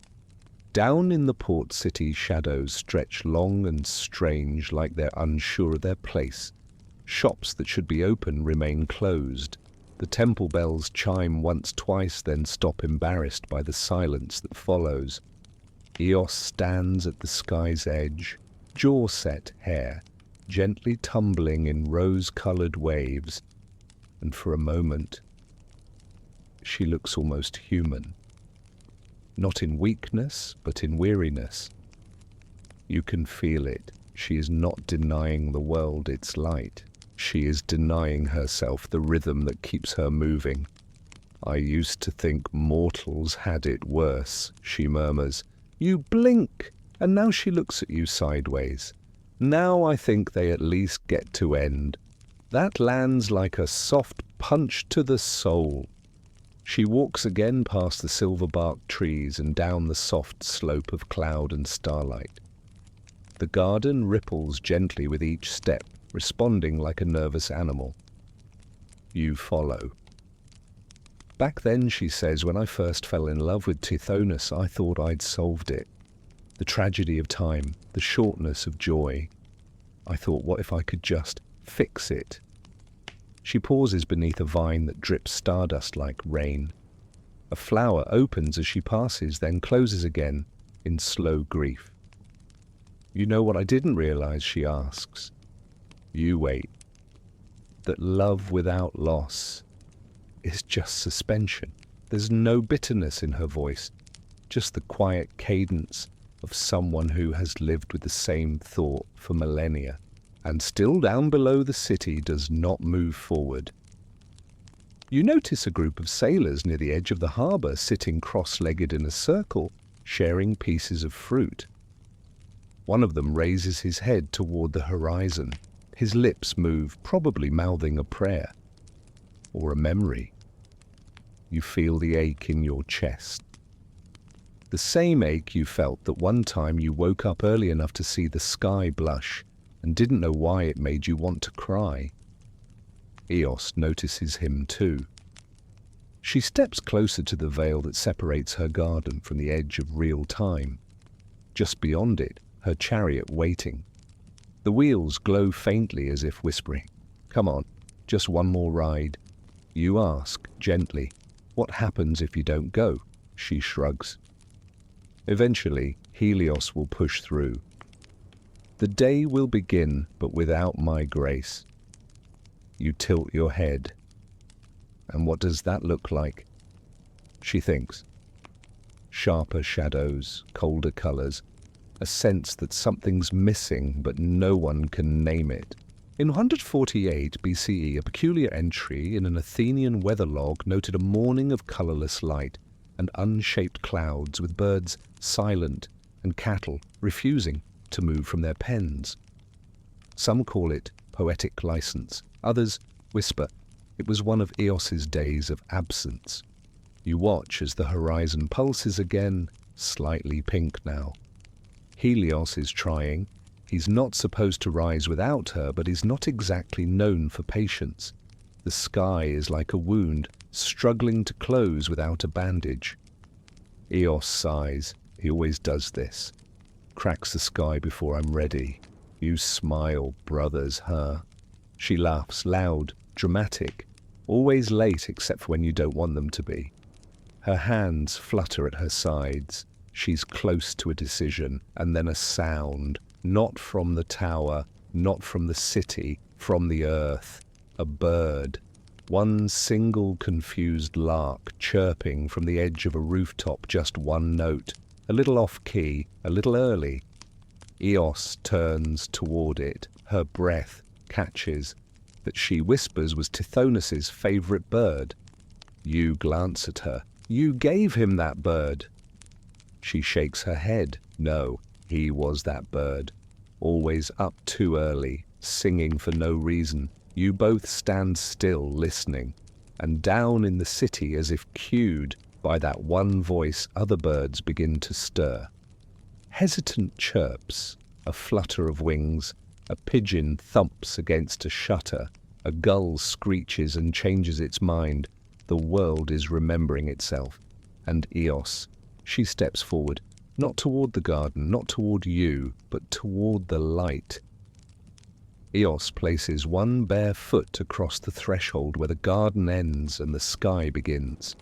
A: Down in the port city, shadows stretch long and strange, like they're unsure of their place. Shops that should be open remain closed. The temple bells chime once, twice, then stop embarrassed by the silence that follows. Eos stands at the sky's edge, jaw-set hair, gently tumbling in rose-coloured waves, and for a moment she looks almost human. Not in weakness, but in weariness. You can feel it. She is not denying the world its light. She is denying herself the rhythm that keeps her moving. I used to think mortals had it worse, she murmurs. You blink, and now she looks at you sideways. Now I think they at least get to end. That lands like a soft punch to the soul. She walks again past the silver-barked trees and down the soft slope of cloud and starlight. The garden ripples gently with each step, responding like a nervous animal. You follow. Back then, she says, when I first fell in love with Tithonus, I thought I'd solved it. The tragedy of time, the shortness of joy. I thought, what if I could just fix it? She pauses beneath a vine that drips stardust like rain. A flower opens as she passes, then closes again in slow grief. You know what I didn't realize, she asks. You wait. That love without loss is just suspension. There's no bitterness in her voice, just the quiet cadence of someone who has lived with the same thought for millennia, and still down below the city does not move forward. You notice a group of sailors near the edge of the harbour sitting cross-legged in a circle, sharing pieces of fruit. One of them raises his head toward the horizon. His lips move, probably mouthing a prayer or a memory. You feel the ache in your chest. The same ache you felt that one time you woke up early enough to see the sky blush and didn't know why it made you want to cry. Eos notices him too. She steps closer to the veil that separates her garden from the edge of real time. Just beyond it, her chariot waiting. The wheels glow faintly as if whispering, "Come on, just one more ride." You ask, gently, "What happens if you don't go?" She shrugs. Eventually, Helios will push through. The day will begin, but without my grace. You tilt your head. And what does that look like? She thinks. sharper shadows, colder colors, a sense that something's missing but no one can name it. In 148 BCE, a peculiar entry in an Athenian weather log noted a morning of colorless light and unshaped clouds with birds silent and cattle refusing to move from their pens. Some call it poetic license, others whisper it was one of Eos's days of absence. You watch as the horizon pulses again, slightly pink now. Helios is trying. He's not supposed to rise without her, but he's not exactly known for patience. The sky is like a wound, struggling to close without a bandage. Eos sighs. He always does this. Cracks the sky before I'm ready. You smile, brothers, huh? She laughs, loud, dramatic, always late except for when you don't want them to be. Her hands flutter at her sides. She's close to a decision, and then a sound, not from the tower, not from the city, from the earth. A bird. One single confused lark chirping from the edge of a rooftop, just one note. A little off-key, a little early. Eos turns toward it. Her breath catches that she whispers was Tithonus's favorite bird. You glance at her. You gave him that bird. She shakes her head. No, he was that bird. Always up too early, singing for no reason. You both stand still, listening. And down in the city, as if cued by that one voice, other birds begin to stir. Hesitant chirps, a flutter of wings, a pigeon thumps against a shutter, a gull screeches and changes its mind. The world is remembering itself. And Eos, she steps forward, not toward the garden, not toward you, but toward the light. Eos places one bare foot across the threshold where the garden ends and the sky begins.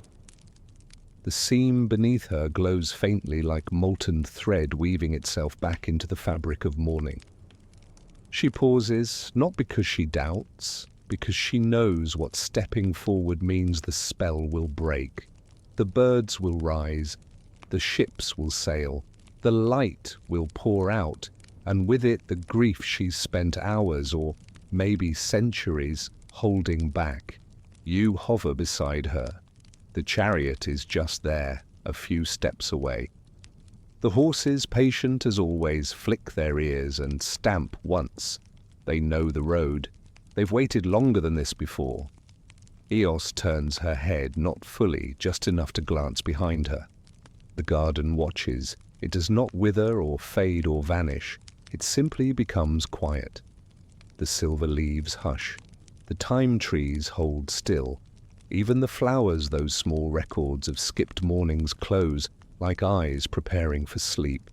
A: The seam beneath her glows faintly like molten thread weaving itself back into the fabric of morning. She pauses, not because she doubts, because she knows what stepping forward means. The spell will break. The birds will rise. The ships will sail. The light will pour out, and with it the grief she's spent hours or maybe centuries holding back. You hover beside her. The chariot is just there, a few steps away. The horses, patient as always, flick their ears and stamp once. They know the road. They've waited longer than this before. Eos turns her head, not fully, just enough to glance behind her. The garden watches. It does not wither or fade or vanish. It simply becomes quiet. The silver leaves hush. The thyme trees hold still. Even the flowers, those small records of skipped mornings, close like eyes preparing for sleep.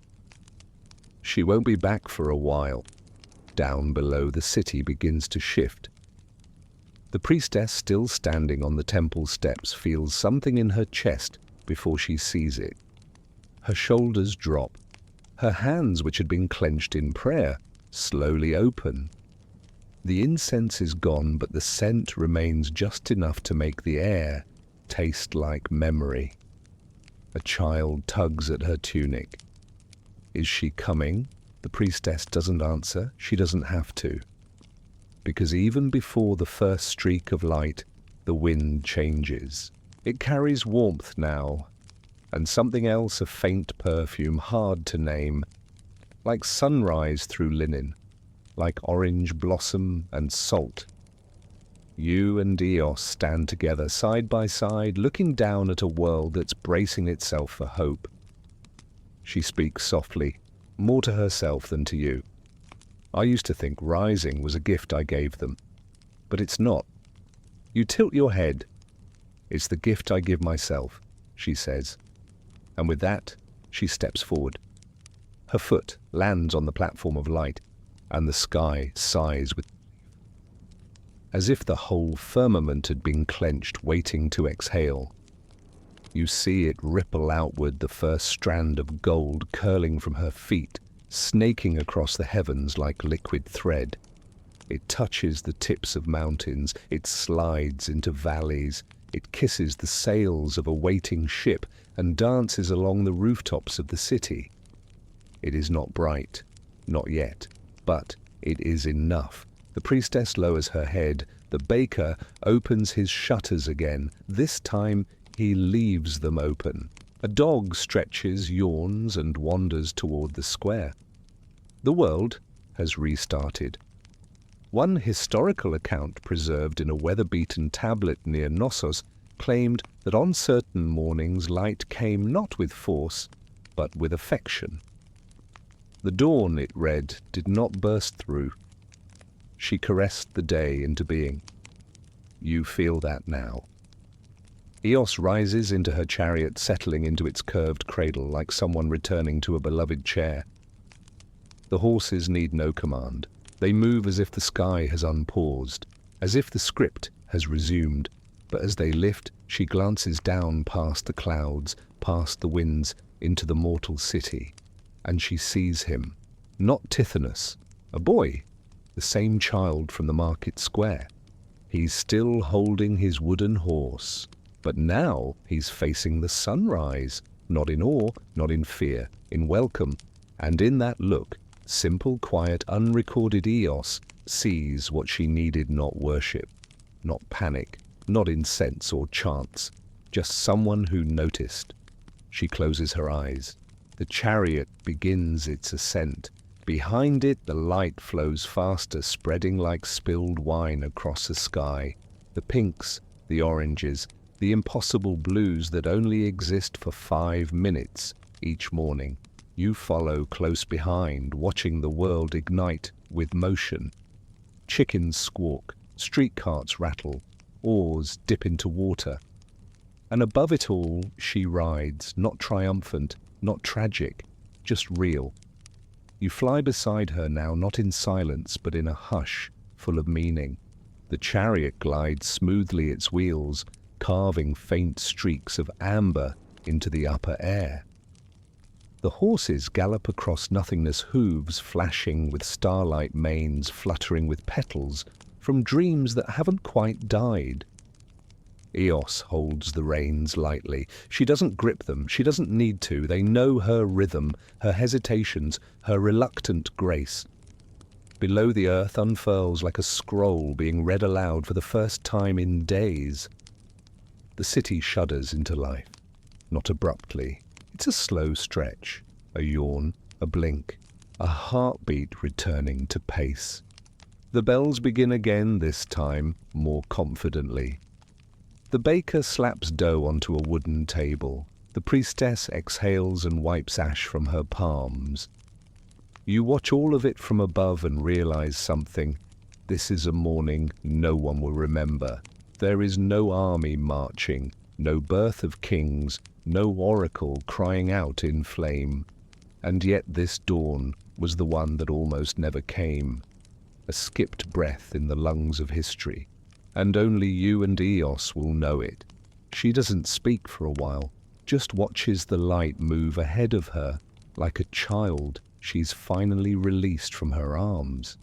A: She won't be back for a while. Down below, the city begins to shift. The priestess, still standing on the temple steps, feels something in her chest before she sees it. Her shoulders drop. Her hands, which had been clenched in prayer, slowly open. The incense is gone, but the scent remains just enough to make the air taste like memory. A child tugs at her tunic. Is she coming? The priestess doesn't answer. She doesn't have to. Because even before the first streak of light, the wind changes. It carries warmth now, and something else, a faint perfume, hard to name, like sunrise through linen, like orange blossom and salt. You and Eos stand together side by side, looking down at a world that's bracing itself for hope. She speaks softly, more to herself than to you. I used to think rising was a gift I gave them, but it's not. You tilt your head. It's the gift I give myself, she says. And with that, she steps forward. Her foot lands on the platform of light, and the sky sighs with as if the whole firmament had been clenched, waiting to exhale. You see it ripple outward, the first strand of gold curling from her feet, snaking across the heavens like liquid thread. It touches the tips of mountains, it slides into valleys, It kisses the sails of a waiting ship and dances along the rooftops of the city. It is not bright, not yet, but it is enough. The priestess lowers her head. The baker opens his shutters again. This time he leaves them open. A dog stretches, yawns, and wanders toward the square. The world has restarted. One historical account preserved in a weather-beaten tablet near Knossos claimed that on certain mornings light came not with force, but with affection. The dawn, it read, did not burst through. She caressed the day into being. You feel that now. Eos rises into her chariot, settling into its curved cradle like someone returning to a beloved chair. The horses need no command. They move as if the sky has unpaused, as if the script has resumed. But as they lift, she glances down past the clouds, past the winds, into the mortal city. And she sees him, not Tithonus, a boy, the same child from the market square. He's still holding his wooden horse, but now he's facing the sunrise, not in awe, not in fear, in welcome. And in that look, simple, quiet, unrecorded Eos sees what she needed not worship, not panic, not incense or chants, just someone who noticed. She closes her eyes. The chariot begins its ascent. Behind it, the light flows faster, spreading like spilled wine across the sky. The pinks, the oranges, the impossible blues that only exist for 5 minutes each morning. You follow close behind, watching the world ignite with motion. Chickens squawk, street carts rattle, oars dip into water. And above it all, she rides, not triumphant, not tragic, just real. You fly beside her now, not in silence, but in a hush full of meaning. The chariot glides smoothly its wheels, carving faint streaks of amber into the upper air. The horses gallop across nothingness, hooves flashing with starlight, manes fluttering with petals from dreams that haven't quite died. Eos holds the reins lightly. She doesn't grip them. She doesn't need to. They know her rhythm, her hesitations, her reluctant grace. Below, the earth unfurls like a scroll being read aloud for the first time in days. The city shudders into life, not abruptly. It's a slow stretch, a yawn, a blink, a heartbeat returning to pace. The bells begin again, this time more confidently. The baker slaps dough onto a wooden table. The priestess exhales and wipes ash from her palms. You watch all of it from above and realize something. This is a morning no one will remember. There is no army marching, no birth of kings, no oracle crying out in flame. And yet this dawn was the one that almost never came. A skipped breath in the lungs of history. And only you and Eos will know it. She doesn't speak for a while, just watches the light move ahead of her. Like a child, she's finally released from her arms.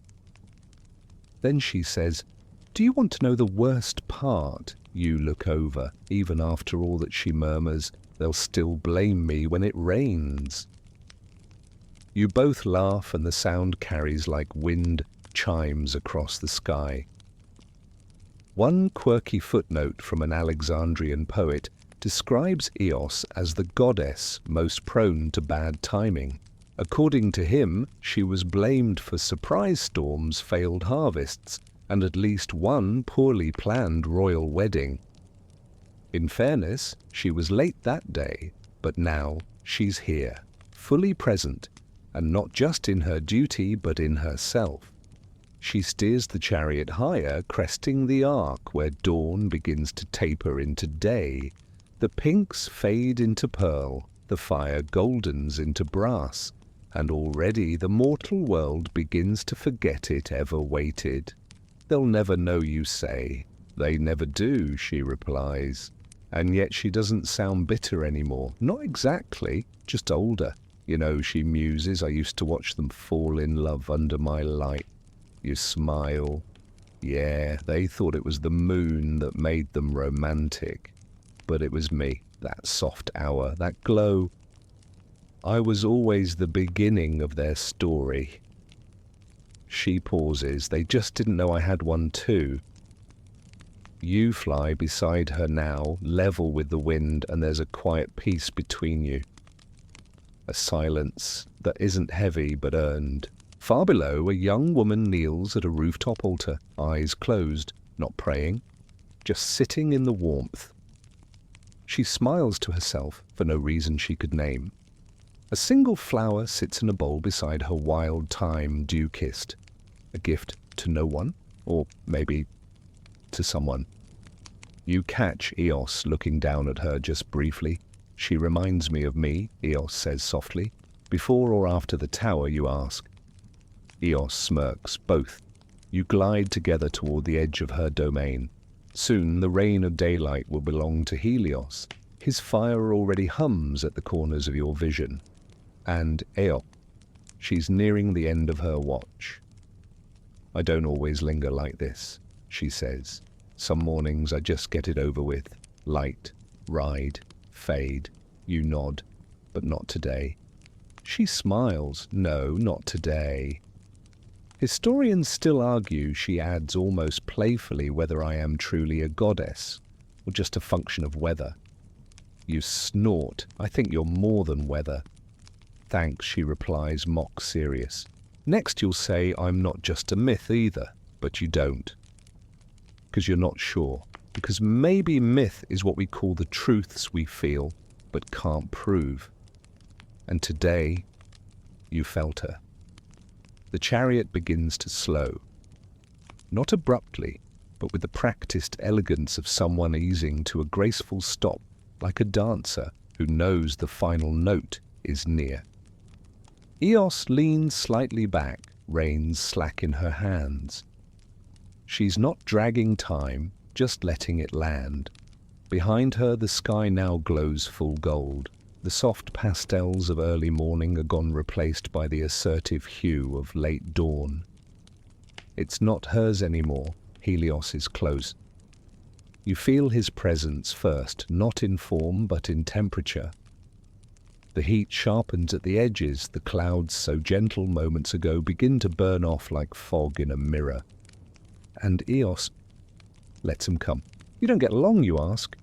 A: Then she says, "Do you want to know the worst part?" You look over. Even after all that she murmurs, "They'll still blame me when it rains." You both laugh and the sound carries like wind chimes across the sky. One quirky footnote from an Alexandrian poet describes Eos as the goddess most prone to bad timing. According to him, she was blamed for surprise storms, failed harvests, and at least one poorly planned royal wedding. In fairness, she was late that day, but now she's here, fully present, and not just in her duty but in herself. She steers the chariot higher, cresting the arc where dawn begins to taper into day. The pinks fade into pearl, the fire goldens into brass, and already the mortal world begins to forget it ever waited. "They'll never know," you say. "They never do," she replies. And yet she doesn't sound bitter anymore. Not exactly, just older. "You know," she muses, "I used to watch them fall in love under my light." You smile. Yeah, they thought it was the moon that made them romantic. But it was me, that soft hour, that glow. I was always the beginning of their story. She pauses. They just didn't know I had one too. You fly beside her now, level with the wind, and there's a quiet peace between you. A silence that isn't heavy but earned. Far below, a young woman kneels at a rooftop altar, eyes closed, not praying, just sitting in the warmth. She smiles to herself for no reason she could name. A single flower sits in a bowl beside her wild thyme dew-kissed. A gift to no one, or maybe to someone. You catch Eos looking down at her just briefly. She reminds me of me, Eos says softly. Before or after the tower, you ask. Eos smirks, both. You glide together toward the edge of her domain. Soon the reign of daylight will belong to Helios. His fire already hums at the corners of your vision. And Eos, she's nearing the end of her watch. I don't always linger like this, she says. Some mornings I just get it over with. Light, ride, fade. You nod, but not today. She smiles. No, not today. Historians still argue, she adds almost playfully, whether I am truly a goddess or just a function of weather. You snort. I think you're more than weather. Thanks, she replies, mock serious. Next you'll say I'm not just a myth either, but you don't. Because you're not sure. Because maybe myth is what we call the truths we feel, but can't prove. And today, you felt her. The chariot begins to slow. Not abruptly, but with the practiced elegance of someone easing to a graceful stop, like a dancer who knows the final note is near. Eos leans slightly back, reins slack in her hands. She's not dragging time, just letting it land. Behind her, the sky now glows full gold. The soft pastels of early morning are gone, replaced by the assertive hue of late dawn. It's not hers anymore. Helios is close. You feel his presence first, not in form but in temperature. The heat sharpens at the edges. The clouds, so gentle moments ago, begin to burn off like fog in a mirror. And Eos lets him come. You don't get along, you ask.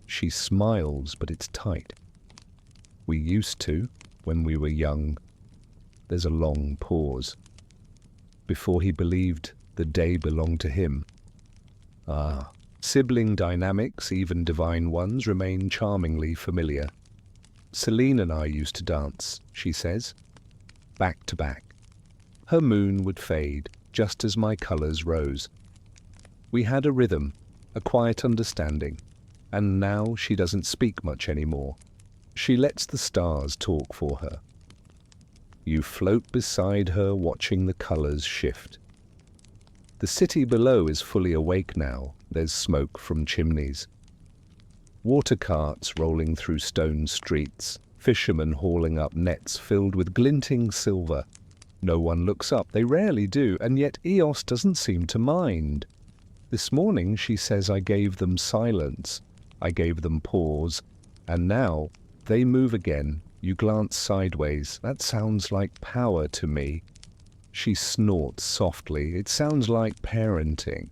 A: She smiles, but it's tight. We used to, when we were young. There's a long pause. Before he believed the day belonged to him. Ah, sibling dynamics, even divine ones, remain charmingly familiar. Selene and I used to dance, she says, back to back. Her moon would fade, just as my colours rose. We had a rhythm, a quiet understanding, and now she doesn't speak much anymore. She lets the stars talk for her. You float beside her, watching the colours shift. The city below is fully awake now. There's smoke from chimneys. Water carts rolling through stone streets, fishermen hauling up nets filled with glinting silver. No one looks up, they rarely do, and yet Eos doesn't seem to mind. This morning she says I gave them silence, I gave them pause, and now they move again. You glance sideways. That sounds like power to me. She snorts softly. It sounds like parenting.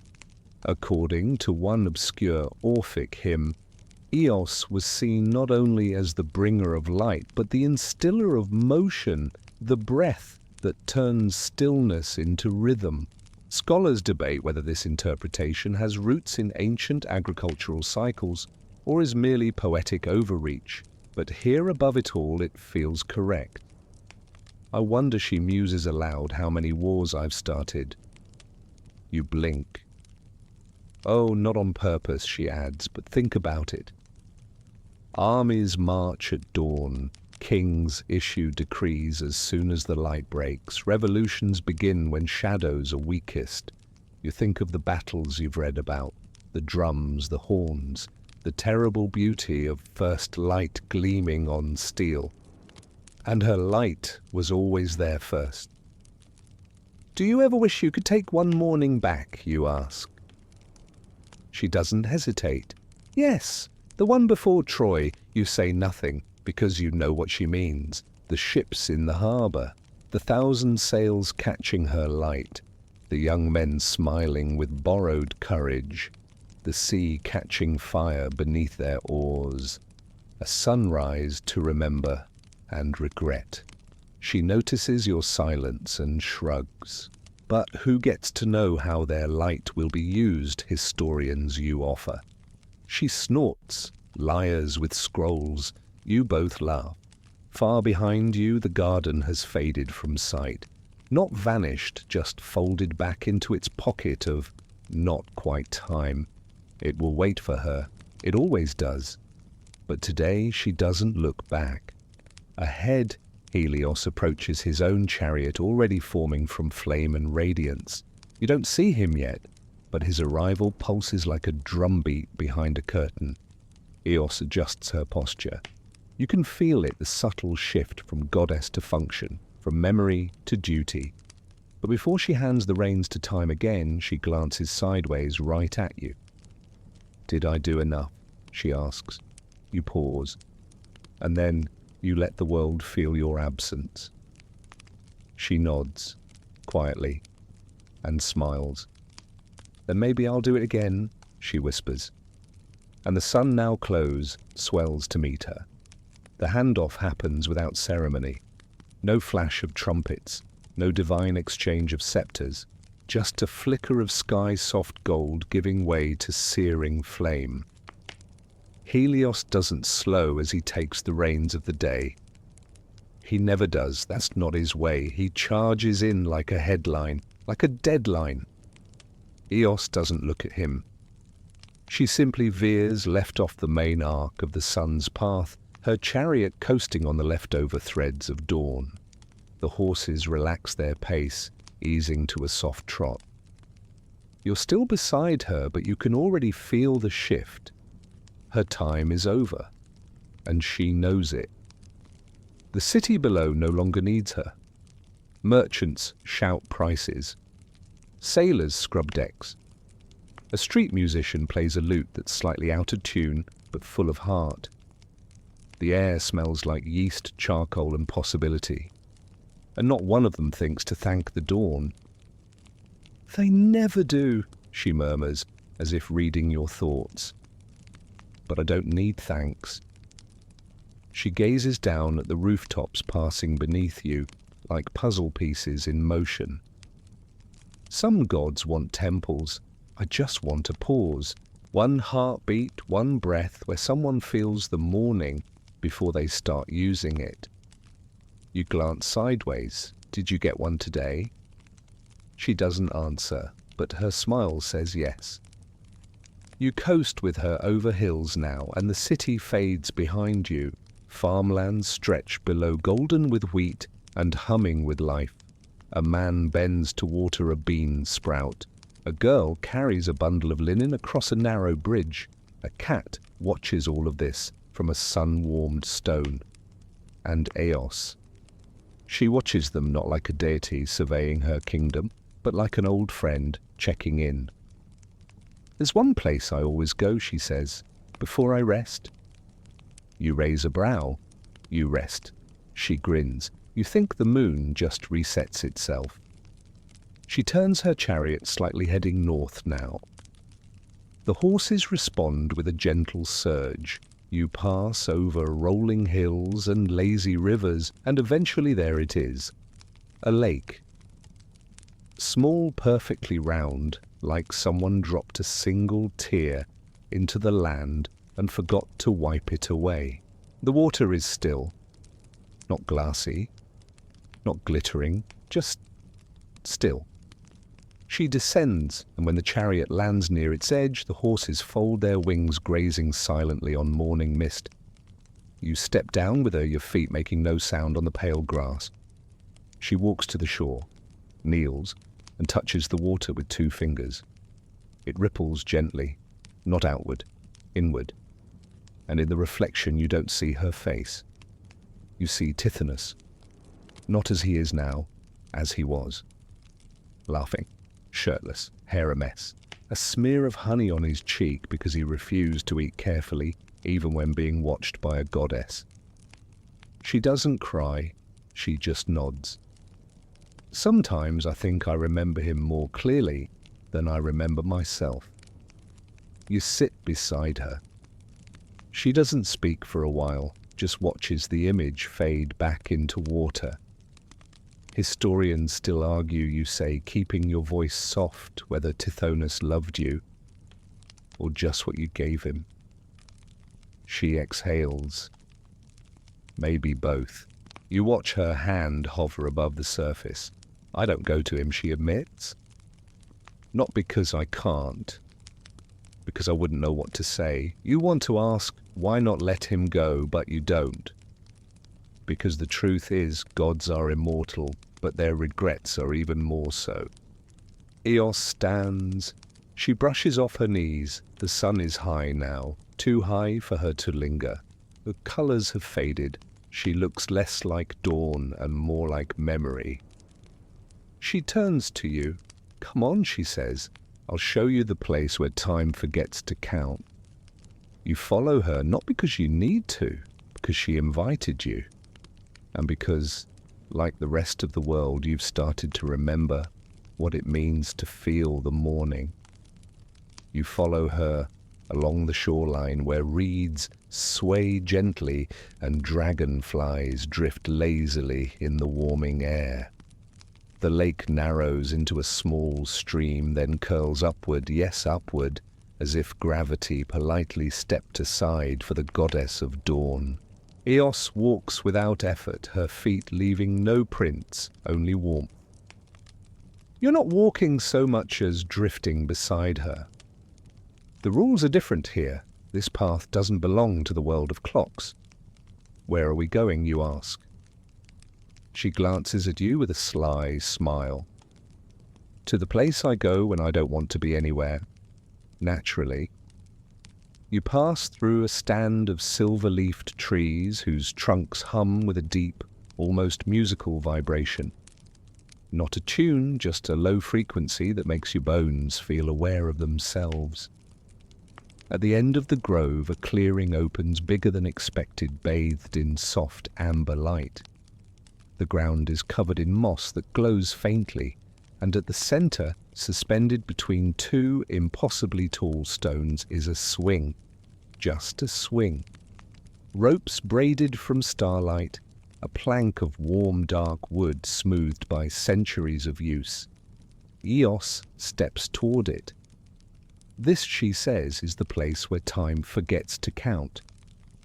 A: According to one obscure Orphic hymn, Eos was seen not only as the bringer of light, but the instiller of motion, the breath that turns stillness into rhythm. Scholars debate whether this interpretation has roots in ancient agricultural cycles or is merely poetic overreach, but here above it all it feels correct. I wonder, she muses aloud, how many wars I've started. You blink. Oh, not on purpose, she adds, but think about it. Armies march at dawn. Kings issue decrees as soon as the light breaks. Revolutions begin when shadows are weakest. You think of the battles you've read about, the drums, the horns, the terrible beauty of first light gleaming on steel. And her light was always there first. "Do you ever wish you could take one morning back?" you ask. She doesn't hesitate. "Yes, the one before Troy." You say nothing, because you know what she means. The ships in the harbour, the 1,000 sails catching her light, the young men smiling with borrowed courage, the sea catching fire beneath their oars, a sunrise to remember and regret. She notices your silence and shrugs. But who gets to know how their light will be used, historians you offer? She snorts, liars with scrolls. You both laugh. Far behind you the garden has faded from sight. Not vanished, just folded back into its pocket of not quite time. It will wait for her. It always does. But today she doesn't look back. Ahead, Helios approaches his own chariot already forming from flame and radiance. You don't see him yet, but his arrival pulses like a drumbeat behind a curtain. Eos adjusts her posture. You can feel it, the subtle shift from goddess to function, from memory to duty. But before she hands the reins to time again, she glances sideways right at you. "Did I do enough?" she asks. You pause, and then you let the world feel your absence. She nods, quietly, and smiles. "Then maybe I'll do it again," she whispers. And the sun now close, swells to meet her. The handoff happens without ceremony. No flash of trumpets, no divine exchange of scepters, just a flicker of sky-soft gold giving way to searing flame. Helios doesn't slow as he takes the reins of the day. He never does, that's not his way. He charges in like a headline, like a deadline. Eos doesn't look at him. She simply veers left off the main arc of the sun's path, her chariot coasting on the leftover threads of dawn. The horses relax their pace, easing to a soft trot. You're still beside her, but you can already feel the shift. Her time is over, and she knows it. The city below no longer needs her. Merchants shout prices. Sailors scrub decks. A street musician plays a lute that's slightly out of tune, but full of heart. The air smells like yeast, charcoal, and possibility. And not one of them thinks to thank the dawn. "They never do," she murmurs, as if reading your thoughts. "But I don't need thanks." She gazes down at the rooftops passing beneath you, like puzzle pieces in motion. Some gods want temples. I just want a pause. One heartbeat, one breath, where someone feels the morning before they start using it. You glance sideways. Did you get one today? She doesn't answer, but her smile says yes. You coast with her over hills now, and the city fades behind you. Farmlands stretch below, golden with wheat and humming with life. A man bends to water a bean sprout. A girl carries a bundle of linen across a narrow bridge. A cat watches all of this from a sun-warmed stone. And Eos. She watches them not like a deity surveying her kingdom, but like an old friend checking in. "There's one place I always go," she says, "before I rest." You raise a brow. You rest. She grins. You think the moon just resets itself. She turns her chariot, slightly heading north now. The horses respond with a gentle surge. You pass over rolling hills and lazy rivers, and eventually there it is. A lake. Small, perfectly round, like someone dropped a single tear into the land and forgot to wipe it away. The water is still. Not glassy, not glittering, just still. She descends, and when the chariot lands near its edge, the horses fold their wings, grazing silently on morning mist. You step down with her, your feet making no sound on the pale grass. She walks to the shore, kneels, and touches the water with 2 fingers. It ripples gently, not outward, inward. And in the reflection you don't see her face. You see Tithonus, not as he is now, as he was. laughing, shirtless, hair a mess, a smear of honey on his cheek because he refused to eat carefully even when being watched by a goddess. She doesn't cry, she just nods. Sometimes I think I remember him more clearly than I remember myself. You sit beside her. She doesn't speak for a while, just watches the image fade back into water. Historians still argue, you say, keeping your voice soft, whether Tithonus loved you or just what you gave him. She exhales. Maybe both. You watch her hand hover above the surface. I don't go to him, she admits. Not because I can't, because I wouldn't know what to say. You want to ask, why not let him go, but you don't. Because the truth is, gods are immortal, but their regrets are even more so. Eos stands. She brushes off her knees. The sun is high now, too high for her to linger. The colours have faded. She looks less like dawn and more like memory. She turns to you. Come on, she says. I'll show you the place where time forgets to count. You follow her not because you need to, because she invited you. And because, like the rest of the world, you've started to remember what it means to feel the morning. You follow her along the shoreline where reeds sway gently and dragonflies drift lazily in the warming air. The lake narrows into a small stream, then curls upward, yes, upward, as if gravity politely stepped aside for the goddess of dawn. Eos walks without effort, her feet leaving no prints, only warmth. You're not walking so much as drifting beside her. The rules are different here. This path doesn't belong to the world of clocks. Where are we going, you ask? She glances at you with a sly smile. To the place I go when I don't want to be anywhere. Naturally. You pass through a stand of silver-leafed trees whose trunks hum with a deep, almost musical vibration. Not a tune, just a low frequency that makes your bones feel aware of themselves. At the end of the grove, a clearing opens bigger than expected, bathed in soft amber light. The ground is covered in moss that glows faintly, and at the center, suspended between two impossibly tall stones, is a swing. Just a swing. Ropes braided from starlight, a plank of warm dark wood smoothed by centuries of use. Eos steps toward it. This, she says, is the place where time forgets to count.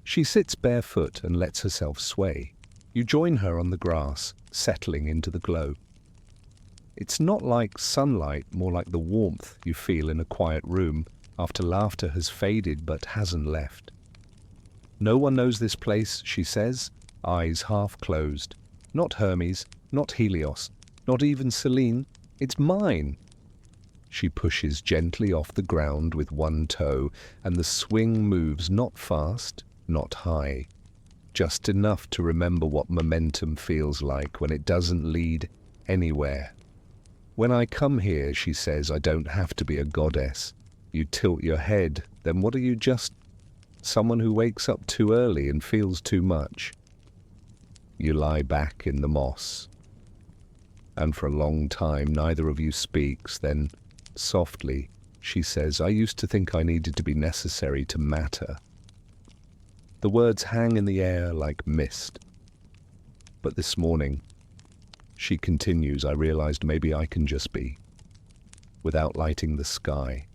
A: She sits barefoot and lets herself sway. You join her on the grass, settling into the glow. It's not like sunlight, more like the warmth you feel in a quiet room after laughter has faded but hasn't left. No one knows this place, she says, eyes half closed. Not Hermes, not Helios, not even Selene. It's mine. She pushes gently off the ground with one toe, and the swing moves not fast, not high. Just enough to remember what momentum feels like when it doesn't lead anywhere. When I come here, she says, I don't have to be a goddess. You tilt your head, then what are you, just someone who wakes up too early and feels too much? You lie back in the moss. And for a long time, neither of you speaks. Then, softly, she says, I used to think I needed to be necessary to matter. The words hang in the air like mist. But this morning, she continues, I realized maybe I can just be. Without lighting the sky.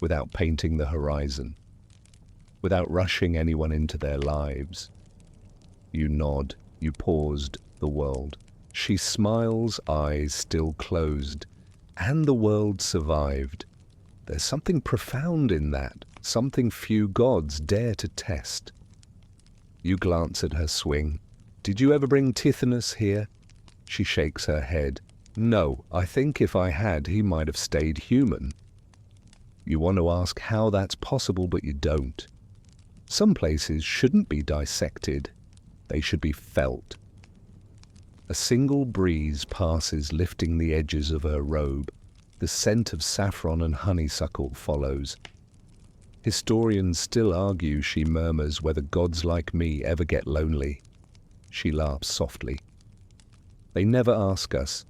A: Without painting the horizon. Without rushing anyone into their lives. You nod. You paused the world. She smiles, eyes still closed. And the world survived. There's something profound in that, something few gods dare to test. You glance at her swing. Did you ever bring Tithonus here? She shakes her head. No, I think if I had, he might have stayed human. You want to ask how that's possible, but you don't. Some places shouldn't be dissected. They should be felt. A single breeze passes, lifting the edges of her robe. The scent of saffron and honeysuckle follows. Historians still argue, she murmurs, whether gods like me ever get lonely. She laughs softly. They never ask us.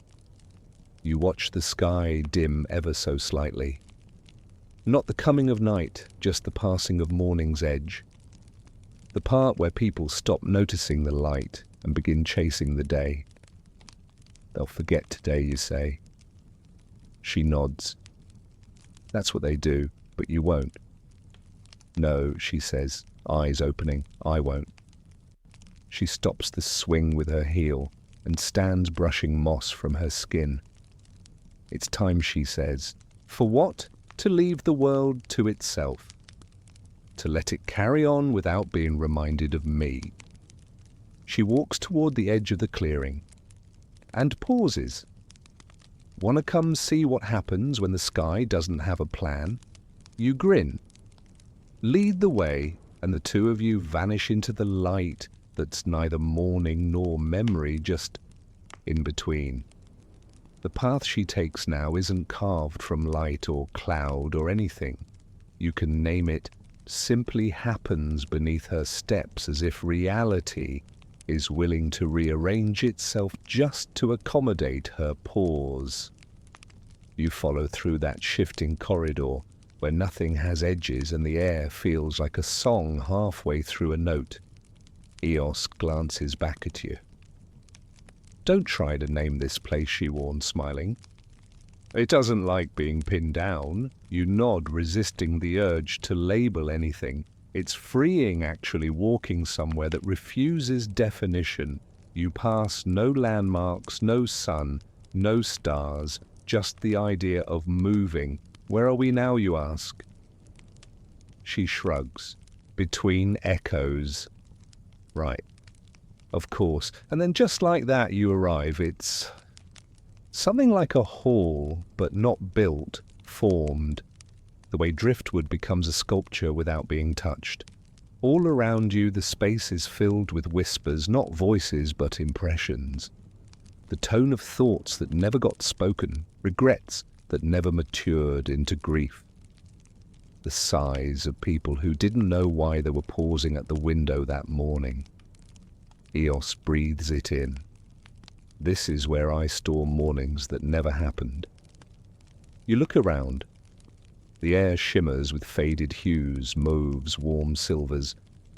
A: You watch the sky dim ever so slightly. Not the coming of night, just the passing of morning's edge. The part where people stop noticing the light and begin chasing the day. They'll forget today, you say. She nods. That's what they do, but you won't. No, she says, eyes opening, I won't. She stops the swing with her heel and stands brushing moss from her skin. It's time, she says. For what? To leave the world to itself. To let it carry on without being reminded of me. She walks toward the edge of the clearing and pauses. Wanna come see what happens when the sky doesn't have a plan? You grin. Lead the way, and the two of you vanish into the light that's neither morning nor memory, just in between. The path she takes now isn't carved from light or cloud or anything. You can name it, simply happens beneath her steps, as if reality is willing to rearrange itself just to accommodate her pause. You follow through that shifting corridor where nothing has edges and the air feels like a song halfway through a note. Eos glances back at you. Don't try to name this place, she warns, smiling. It doesn't like being pinned down. You nod, resisting the urge to label anything. It's freeing, actually, walking somewhere that refuses definition. You pass no landmarks, no sun, no stars, just the idea of moving. Where are we now, you ask? She shrugs. Between echoes. Right. Of course. And then just like that you arrive. It's something like a hall, but not built, formed. The way driftwood becomes a sculpture without being touched. All around you the space is filled with whispers, not voices but impressions. The tone of thoughts that never got spoken, regrets that never matured into grief. The sighs of people who didn't know why they were pausing at the window that morning. Eos breathes it in. This is where I store mornings that never happened. You look around. The air shimmers with faded hues, mauves, warm silvers,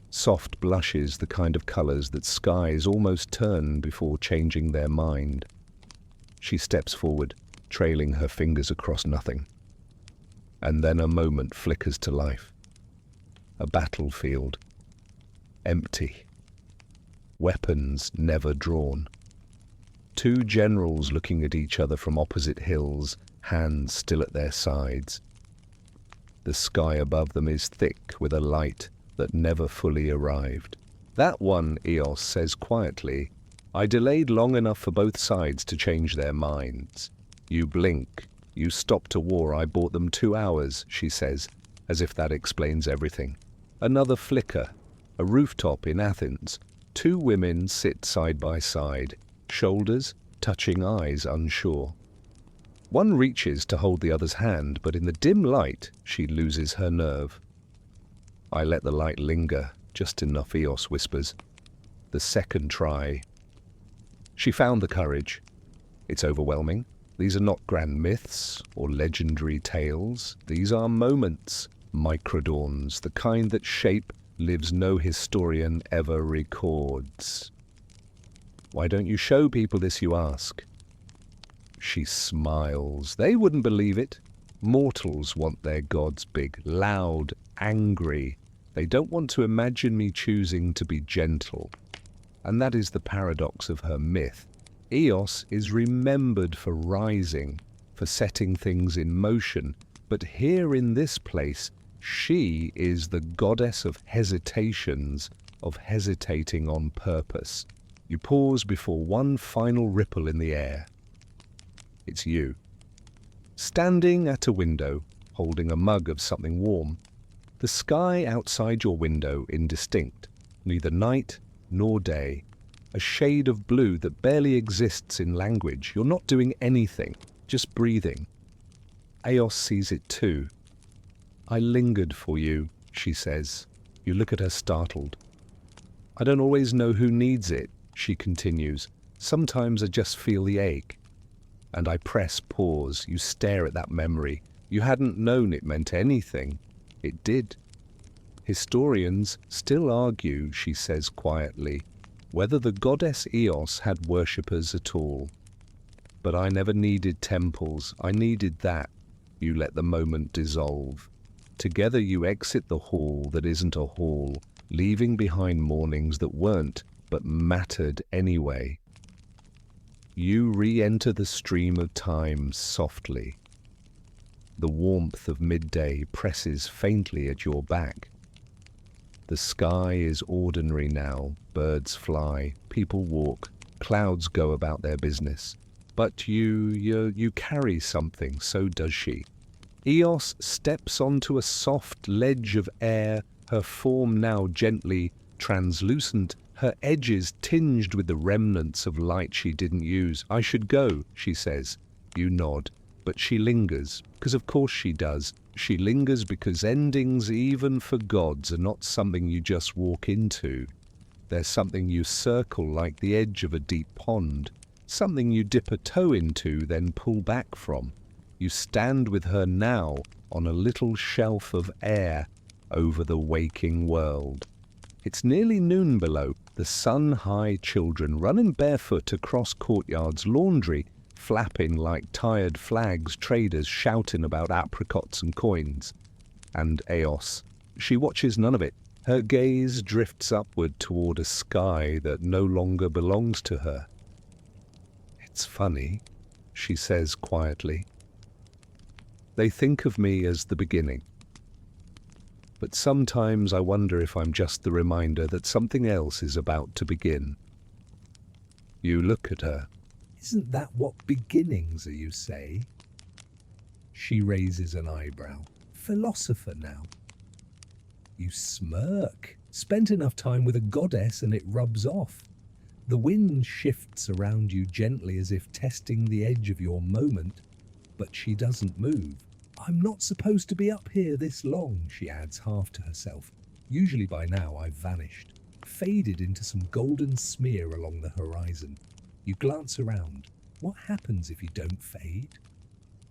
A: soft blushes, the kind of colors that skies almost turn before changing their mind. She steps forward, trailing her fingers across nothing. And then a moment flickers to life. A battlefield. Empty. Weapons never drawn. Two generals looking at each other from opposite hills, hands still at their sides. The sky above them is thick with a light that never fully arrived. That one, Eos says quietly, I delayed long enough for both sides to change their minds. You blink. You stopped a war. I bought them 2 hours, she says, as if that explains everything. Another flicker. A rooftop in Athens. 2 women sit side by side, shoulders touching eyes, unsure. One reaches to hold the other's hand, but in the dim light, she loses her nerve. I let the light linger, just enough, Eos whispers. The second try. She found the courage. It's overwhelming. These are not grand myths or legendary tales. These are moments, microdawns, the kind that shape lives no historian ever records. Why don't you show people this, you ask? She smiles. They wouldn't believe it. Mortals want their gods big, loud, angry. They don't want to imagine me choosing to be gentle. And that is the paradox of her myth. Eos is remembered for rising, for setting things in motion, but here in this place, she is the goddess of hesitations, of hesitating on purpose. You pause before one final ripple in the air. It's you. Standing at a window, holding a mug of something warm. The sky outside your window indistinct, neither night nor day. a shade of blue that barely exists in language. You're not doing anything, just breathing. Eos sees it too. I lingered for you, she says. You look at her startled. I don't always know who needs it, she continues. Sometimes I just feel the ache. And I press pause. You stare at that memory. You hadn't known it meant anything. It did. Historians still argue, she says quietly, whether the goddess Eos had worshippers at all. But I never needed temples. I needed that. You let the moment dissolve. Together you exit the hall that isn't a hall, leaving behind mornings that weren't, but mattered anyway. You re-enter the stream of time softly. The warmth of midday presses faintly at your back. The sky is ordinary now. Birds fly, people walk, clouds go about their business. But you carry something, so does she. Eos steps onto a soft ledge of air, her form now gently translucent, her edges tinged with the remnants of light she didn't use. I should go, she says. You nod, but she lingers, because of course she does. She lingers because endings, even for gods, are not something you just walk into. They're something you circle like the edge of a deep pond, something you dip a toe into, then pull back from. You stand with her now on a little shelf of air over the waking world. It's nearly noon below. The sun-high children running barefoot across courtyards, laundry flapping like tired flags, traders shouting about apricots and coins. And Eos, she watches none of it. Her gaze drifts upward toward a sky that no longer belongs to her. It's funny, she says quietly. They think of me as the beginning. But sometimes I wonder if I'm just the reminder that something else is about to begin. You look at her.
B: Isn't that what beginnings are, you say? She raises an eyebrow. Philosopher now. You smirk. Spent enough time with a goddess and it rubs off. The wind shifts around you gently as if testing the edge of your moment, but she doesn't move. I'm not supposed to be up here this long, she adds half to herself. Usually by now I've vanished, faded into some golden smear along the horizon. You glance around. What happens if you don't fade?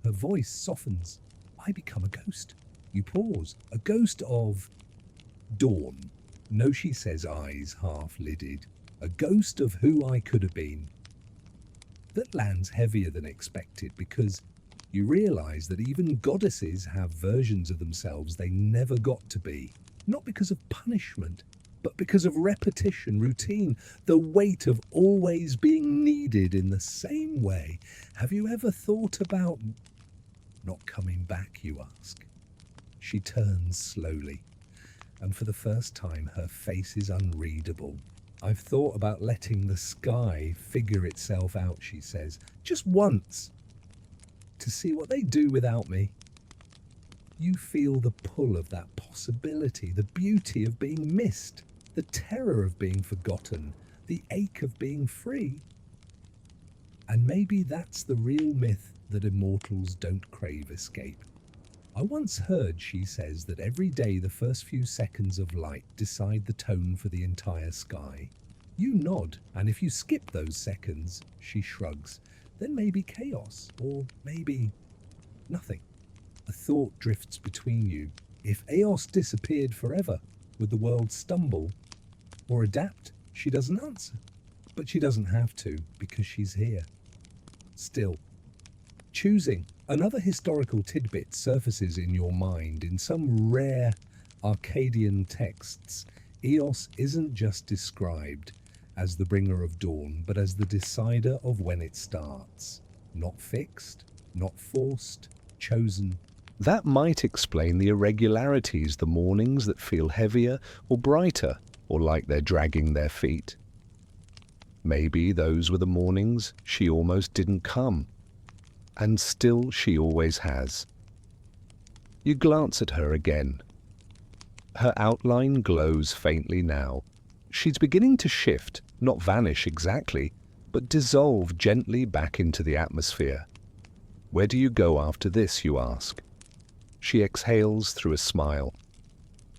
B: Her voice softens. I become a ghost. You pause. A ghost of dawn. No, she says, eyes half-lidded. A ghost of who I could have been. That lands heavier than expected because you realize that even goddesses have versions of themselves they never got to be. Not because of punishment, but because of repetition, routine, the weight of always being needed in the same way. Have you ever thought about not coming back, you ask? She turns slowly, and for the first time her face is unreadable. I've thought about letting the sky figure itself out, she says, just once, to see what they do without me. You feel the pull of that possibility, the beauty of being missed, the terror of being forgotten, the ache of being free. And maybe that's the real myth that immortals don't crave escape. I once heard, she says, that every day the first few seconds of light decide the tone for the entire sky. You nod, and if you skip those seconds, she shrugs, then maybe chaos, or maybe nothing. A thought drifts between you. If Eos disappeared forever, would the world stumble or adapt? She doesn't answer, but she doesn't have to because she's here. Still, choosing. Another historical tidbit surfaces in your mind in some rare Akkadian texts. Eos isn't just described as the bringer of dawn, but as the decider of when it starts. Not fixed, not forced, chosen.
A: That might explain the irregularities, the mornings that feel heavier or brighter, or like they're dragging their feet. Maybe those were the mornings she almost didn't come. And still she always has. You glance at her again. Her outline glows faintly now. She's beginning to shift, Not vanish exactly, but dissolve gently back into the atmosphere. Where do you go after this, you ask? She exhales through a smile.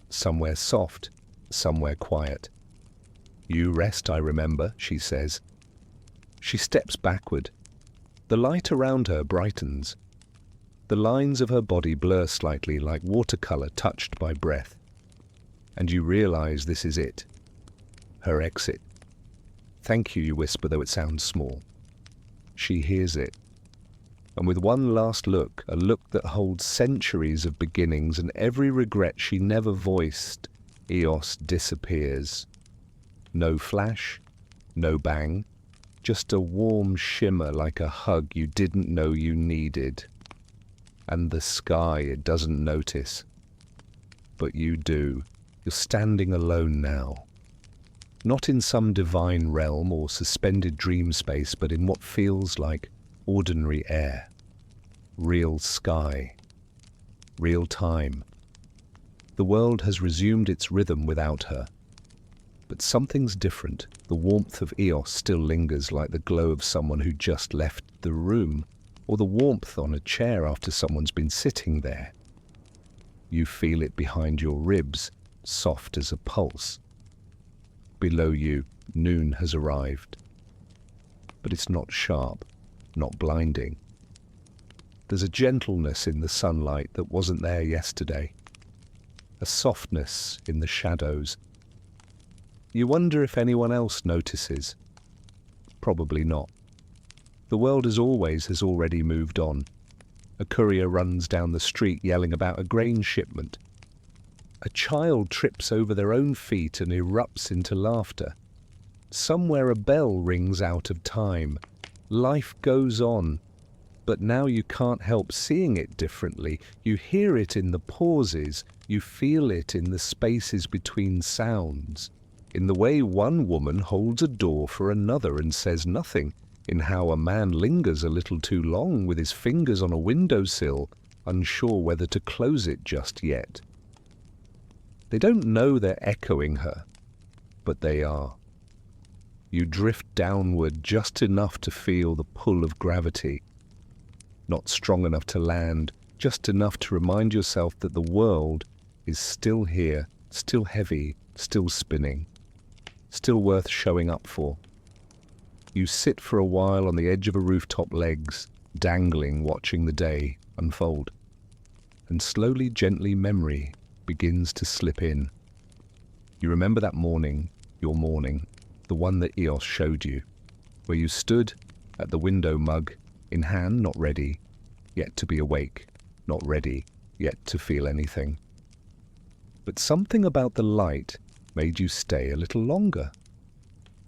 A: Somewhere soft, somewhere quiet. You rest, I remember, she says. She steps backward. The light around her brightens. The lines of her body blur slightly like watercolor touched by breath. And you realize this is it. Her exit. Thank you, you whisper, though it sounds small. She hears it. And with one last look, a look that holds centuries of beginnings and every regret she never voiced, Eos disappears. No flash, no bang, just a warm shimmer like a hug you didn't know you needed. And the sky it doesn't notice. But you do. You're standing alone now. Not in some divine realm or suspended dream space, but in what feels like ordinary air. Real sky. Real time. The world has resumed its rhythm without her. But something's different. The warmth of Eos still lingers like the glow of someone who just left the room, or the warmth on a chair after someone's been sitting there. You feel it behind your ribs, soft as a pulse. Below you, noon has arrived. But it's not sharp, not blinding. There's a gentleness in the sunlight that wasn't there yesterday. A softness in the shadows. You wonder if anyone else notices. Probably not. The world as always has already moved on. A courier runs down the street yelling about a grain shipment. A child trips over their own feet and erupts into laughter. Somewhere a bell rings out of time. Life goes on. But now you can't help seeing it differently. You hear it in the pauses. You feel it in the spaces between sounds. In the way one woman holds a door for another and says nothing. In how a man lingers a little too long with his fingers on a windowsill, unsure whether to close it just yet. They don't know they're echoing her, but they are. You drift downward just enough to feel the pull of gravity. Not strong enough to land, just enough to remind yourself that the world is still here, still heavy, still spinning, still worth showing up for. You sit for a while on the edge of a rooftop, legs dangling, watching the day unfold. And slowly, gently, memory begins to slip in. You remember that morning, your morning, the one that Eos showed you, where you stood at the window, mug in hand, not ready yet to be awake, not ready yet to feel anything. But something about the light made you stay a little longer,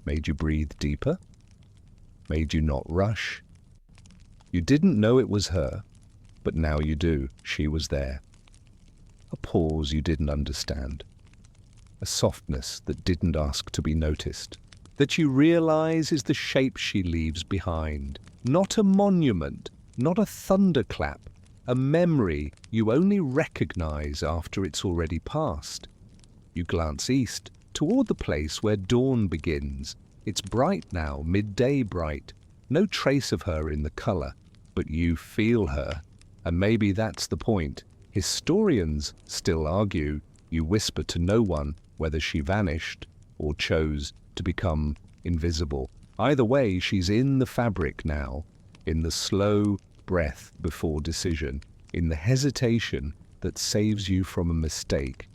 A: made you breathe deeper, made you not rush. You didn't know it was her, but now you do. She was there. A pause you didn't understand. A softness that didn't ask to be noticed. That you realize is the shape she leaves behind. Not a monument, not a thunderclap. A memory you only recognize after it's already passed. You glance east, toward the place where dawn begins. It's bright now, midday bright. No trace of her in the color, but you feel her. And maybe that's the point. Historians still argue. You whisper to no one whether she vanished or chose to become invisible. Either way, she's in the fabric now, in the slow breath before decision, in the hesitation that saves you from a mistake,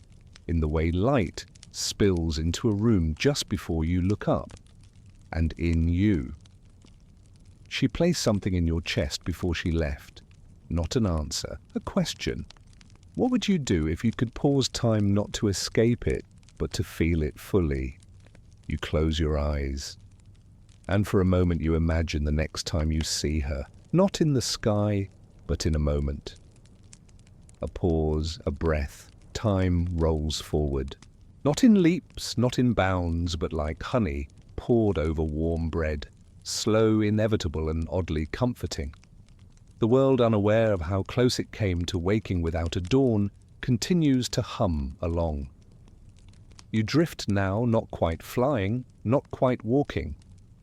A: in the way light spills into a room just before you look up, and in you. She placed something in your chest before she left. Not an answer, a question. What would you do if you could pause time not to escape it, but to feel it fully? You close your eyes, and for a moment you imagine the next time you see her, not in the sky, but in a moment. A pause, a breath, time rolls forward. Not in leaps, not in bounds, but like honey poured over warm bread, slow, inevitable, and oddly comforting. The world, unaware of how close it came to waking without a dawn, continues to hum along. You drift now, not quite flying, not quite walking,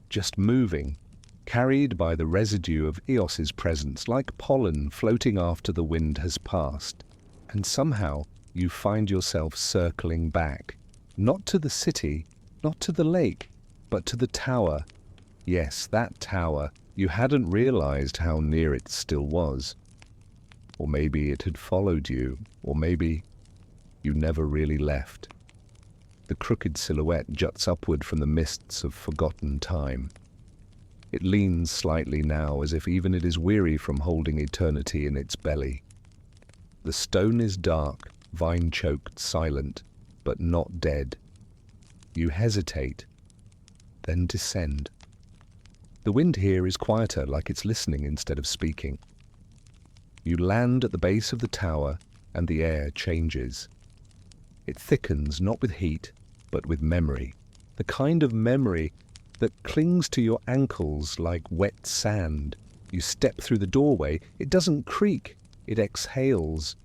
A: just moving, carried by the residue of Eos's presence, like pollen floating after the wind has passed. And somehow you find yourself circling back, not to the city, not to the lake, but to the tower. Yes, that tower. You hadn't realized how near it still was. Or maybe it had followed you, or maybe you never really left. The crooked silhouette juts upward from the mists of forgotten time. It leans slightly now, as if even it is weary from holding eternity in its belly. The stone is dark, vine-choked, silent, but not dead. You hesitate, then descend. The wind here is quieter, like it's listening instead of speaking. You land at the base of the tower, and the air changes. It thickens not with heat, but with memory. The kind of memory that clings to your ankles like wet sand. You step through the doorway, it doesn't creak, it exhales.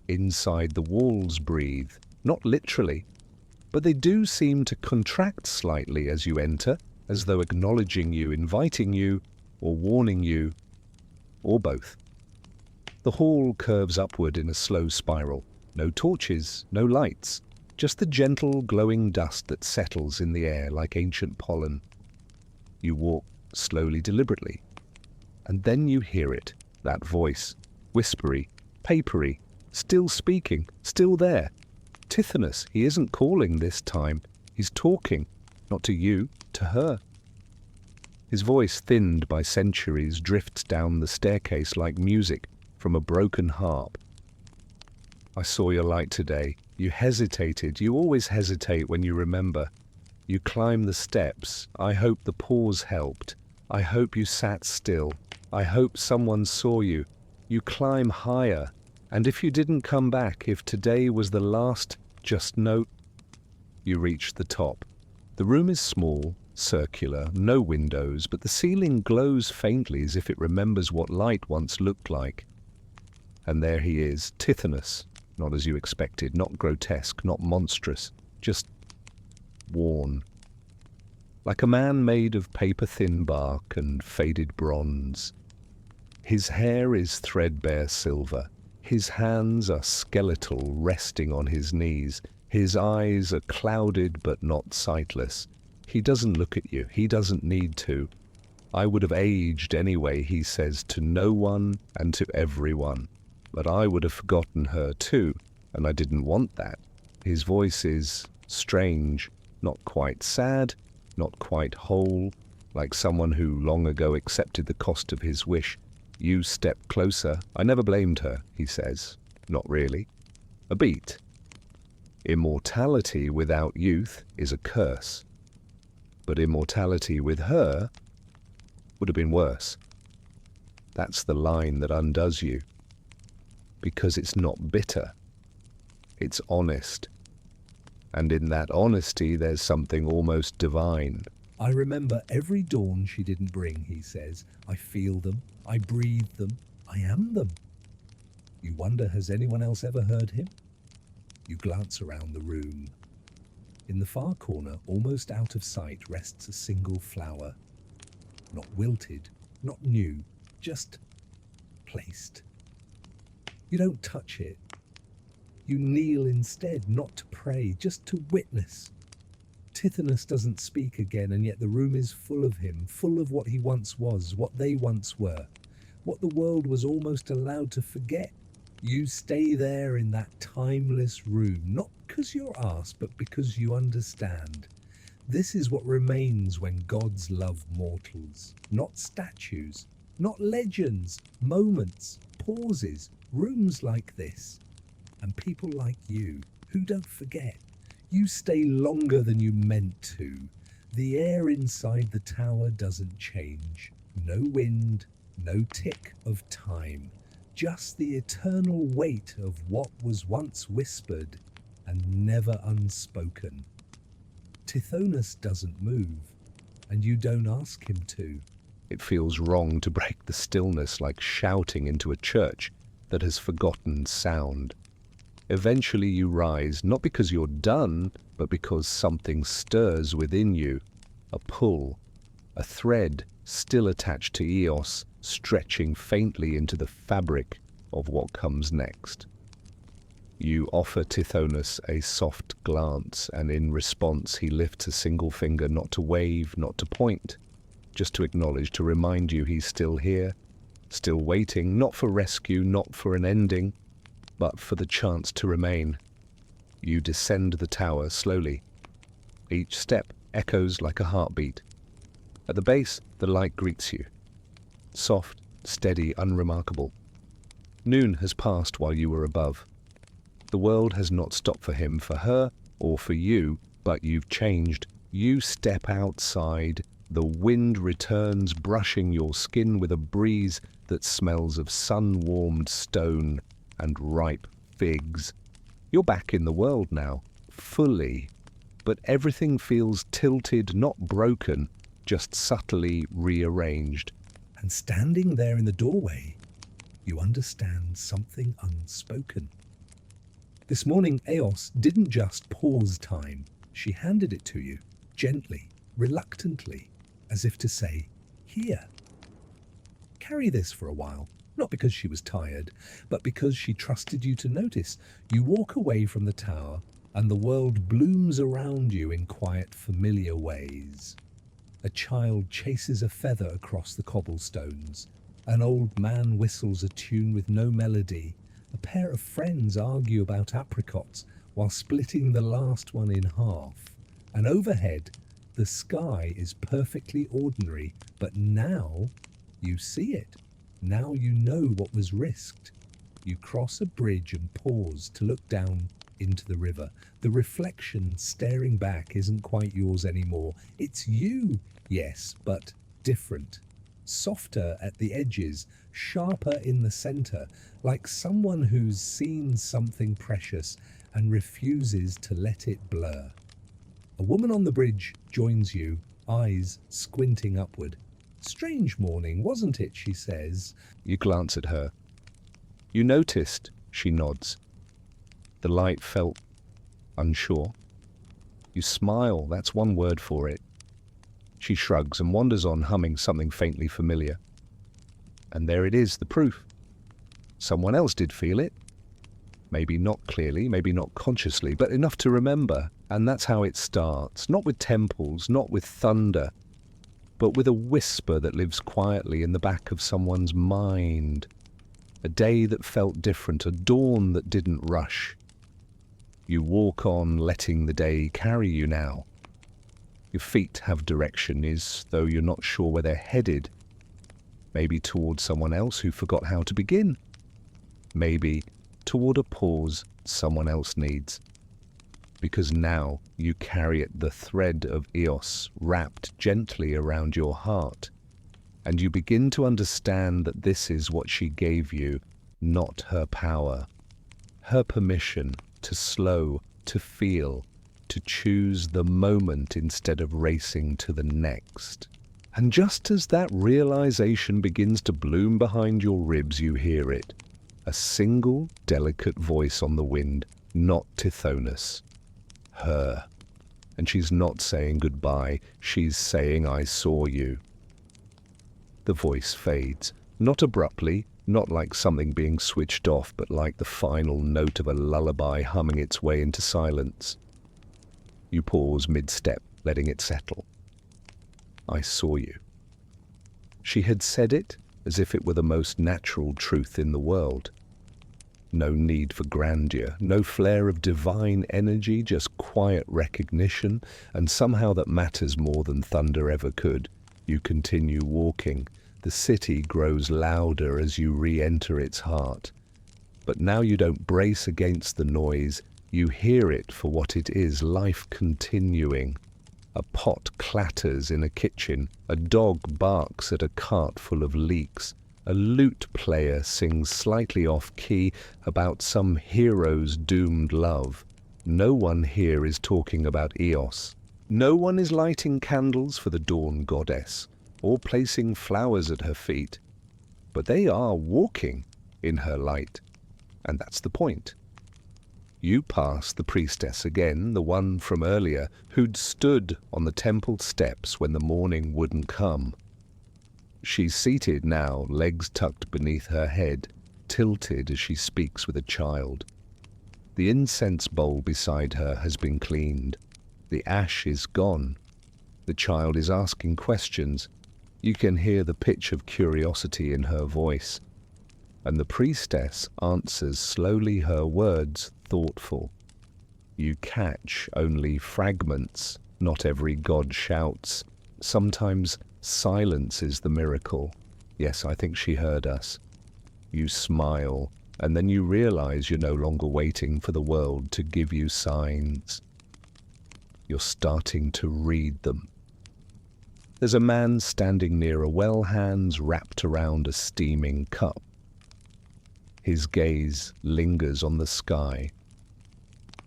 A: Inside the walls breathe, not literally, but they do seem to contract slightly as you enter, as though acknowledging you, inviting you, or warning you, or both. The hall curves upward in a slow spiral. No torches, no lights, just the gentle, glowing dust that settles in the air like ancient pollen. You walk slowly, deliberately, and then you hear it, that voice, whispery, papery, still speaking, still there. Tithonus, he isn't calling this time. He's talking, not to you, to her. His voice, thinned by centuries, drifts down the staircase like music from a broken harp. I saw your light today. You hesitated. You always hesitate when you remember. You climb the steps. I hope the pause helped. I hope you sat still. I hope someone saw you. You climb higher. And if you didn't come back, if today was the last, just know. You reach the top. The room is small, circular, no windows, but the ceiling glows faintly as if it remembers what light once looked like. And there he is, Tithonus, not as you expected, not grotesque, not monstrous, just worn. Like a man made of paper-thin bark and faded bronze. His hair is threadbare silver. His hands are skeletal, resting on his knees. His eyes are clouded but not sightless. He doesn't look at you. He doesn't need to. I would have aged anyway, he says, to no one and to everyone. But I would have forgotten her too, and I didn't want that. His voice is strange, not quite sad, not quite whole, like someone who long ago accepted the cost of his wish. You step closer. I never blamed her, he says. Not really. A beat. Immortality without youth is a curse. But immortality with her would have been worse. That's the line that undoes you. Because it's not bitter. It's honest. And in that honesty there's something almost divine.
B: I remember every dawn she didn't bring, he says. I feel them. I breathe them. I am them. You wonder, has anyone else ever heard him? You glance around the room. In the far corner, almost out of sight, rests a single flower. Not wilted, not new, just placed. You don't touch it. You kneel instead, not to pray, just to witness. Tithonus doesn't speak again, and yet the room is full of him, full of what he once was, what they once were, what the world was almost allowed to forget. You stay there in that timeless room, not because you're asked, but because you understand. This is what remains when gods love mortals, not statues, not legends, moments, pauses, rooms like this, and people like you who don't forget. You stay longer than you meant to. The air inside the tower doesn't change. No wind, no tick of time. Just the eternal weight of what was once whispered and never unspoken. Tithonus doesn't move, and you don't ask him to.
A: It feels wrong to break the stillness like shouting into a church that has forgotten sound. Eventually you rise, not because you're done, but because something stirs within you. A pull, a thread still attached to Eos, stretching faintly into the fabric of what comes next. You offer Tithonus a soft glance, and in response he lifts a single finger, not to wave, not to point, just to acknowledge, to remind you he's still here, still waiting, not for rescue, not for an ending, but for the chance to remain. You descend the tower slowly. Each step echoes like a heartbeat. At the base, the light greets you. Soft, steady, unremarkable. Noon has passed while you were above. The world has not stopped for him, for her, or for you, but you've changed. You step outside. The wind returns, brushing your skin with a breeze that smells of sun-warmed stone and ripe figs. You're back in the world now, fully, but everything feels tilted, not broken, just subtly rearranged.
B: And standing there in the doorway, you understand something unspoken. This morning, Eos didn't just pause time. She handed it to you, gently, reluctantly, as if to say, "Here. Carry this for a while." Not because she was tired, but because she trusted you to notice. You walk away from the tower, and the world blooms around you in quiet, familiar ways. A child chases a feather across the cobblestones. An old man whistles a tune with no melody. A pair of friends argue about apricots while splitting the last one in half. And overhead, the sky is perfectly ordinary, but now you see it. Now you know what was risked. You cross a bridge and pause to look down into the river. The reflection staring back isn't quite yours anymore. It's you, yes, but different. Softer at the edges, sharper in the center, like someone who's seen something precious and refuses to let it blur. A woman on the bridge joins you, eyes squinting upward. "Strange morning, wasn't it?" she says.
A: You glance at her. "You noticed," she nods. The light felt unsure. You smile, that's one word for it. She shrugs and wanders on, humming something faintly familiar. And there it is, the proof. Someone else did feel it. Maybe not clearly, maybe not consciously, but enough to remember. And that's how it starts. Not with temples, not with thunder, but with a whisper that lives quietly in the back of someone's mind. A day that felt different, a dawn that didn't rush. You walk on, letting the day carry you now. Your feet have direction, as though you're not sure where they're headed. Maybe toward someone else who forgot how to begin. Maybe toward a pause someone else needs. Because now you carry it, the thread of Eos wrapped gently around your heart, and you begin to understand that this is what she gave you, not her power, her permission to slow, to feel, to choose the moment instead of racing to the next. And just as that realization begins to bloom behind your ribs, you hear it, a single delicate voice on the wind, not Tithonus. Her. And she's not saying goodbye, she's saying, "I saw you." The voice fades, not abruptly, not like something being switched off, but like the final note of a lullaby humming its way into silence. You pause mid-step, letting it settle. "I saw you." She had said it as if it were the most natural truth in the world. No need for grandeur, no flare of divine energy, just quiet recognition, and somehow that matters more than thunder ever could. You continue walking. The city grows louder as you re-enter its heart. But now you don't brace against the noise. You hear it for what it is, life continuing. A pot clatters in a kitchen. A dog barks at a cart full of leeks. A lute player sings slightly off-key about some hero's doomed love. No one here is talking about Eos. No one is lighting candles for the dawn goddess, or placing flowers at her feet. But they are walking in her light, and that's the point. You pass the priestess again, the one from earlier, who'd stood on the temple steps when the morning wouldn't come. She's seated now, legs tucked beneath her head, tilted as she speaks with a child. The incense bowl beside her has been cleaned. The ash is gone. The child is asking questions. You can hear the pitch of curiosity in her voice. And the priestess answers slowly, her words thoughtful. You catch only fragments. Not every god shouts. Sometimes silence is the miracle. Yes, I think she heard us. You smile, and then you realize you're no longer waiting for the world to give you signs. You're starting to read them. There's a man standing near a well, hands wrapped around a steaming cup. His gaze lingers on the sky.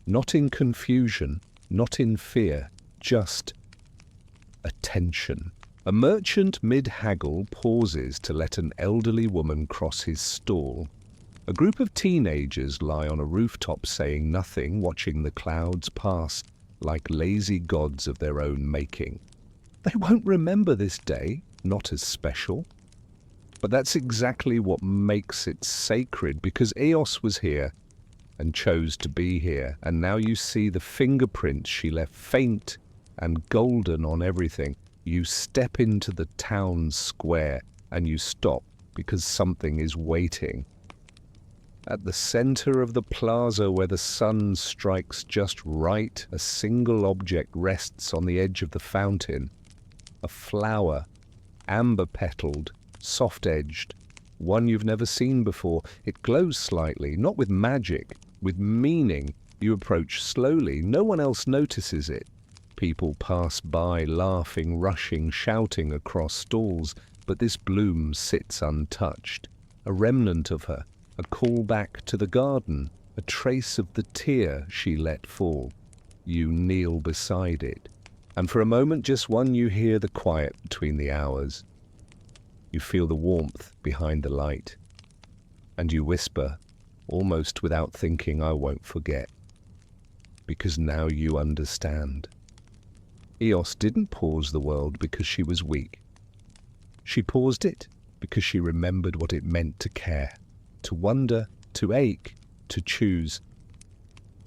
A: Not in confusion, not in fear, just attention. A merchant mid-haggle pauses to let an elderly woman cross his stall. A group of teenagers lie on a rooftop saying nothing, watching the clouds pass like lazy gods of their own making. They won't remember this day, not as special. But that's exactly what makes it sacred, because Eos was here and chose to be here, and now you see the fingerprints she left, faint and golden on everything. You step into the town square and you stop because something is waiting. At the center of the plaza, where the sun strikes just right, a single object rests on the edge of the fountain. A flower, amber-petaled, soft-edged, one you've never seen before. It glows slightly, not with magic, with meaning. You approach slowly. No one else notices it. People pass by, laughing, rushing, shouting across stalls, but this bloom sits untouched. A remnant of her, a call back to the garden, a trace of the tear she let fall. You kneel beside it. And for a moment, just one, you hear the quiet between the hours. You feel the warmth behind the light. And you whisper, almost without thinking, I won't forget. Because now you understand. Eos didn't pause the world because she was weak. She paused it because she remembered what it meant to care, to wonder, to ache, to choose.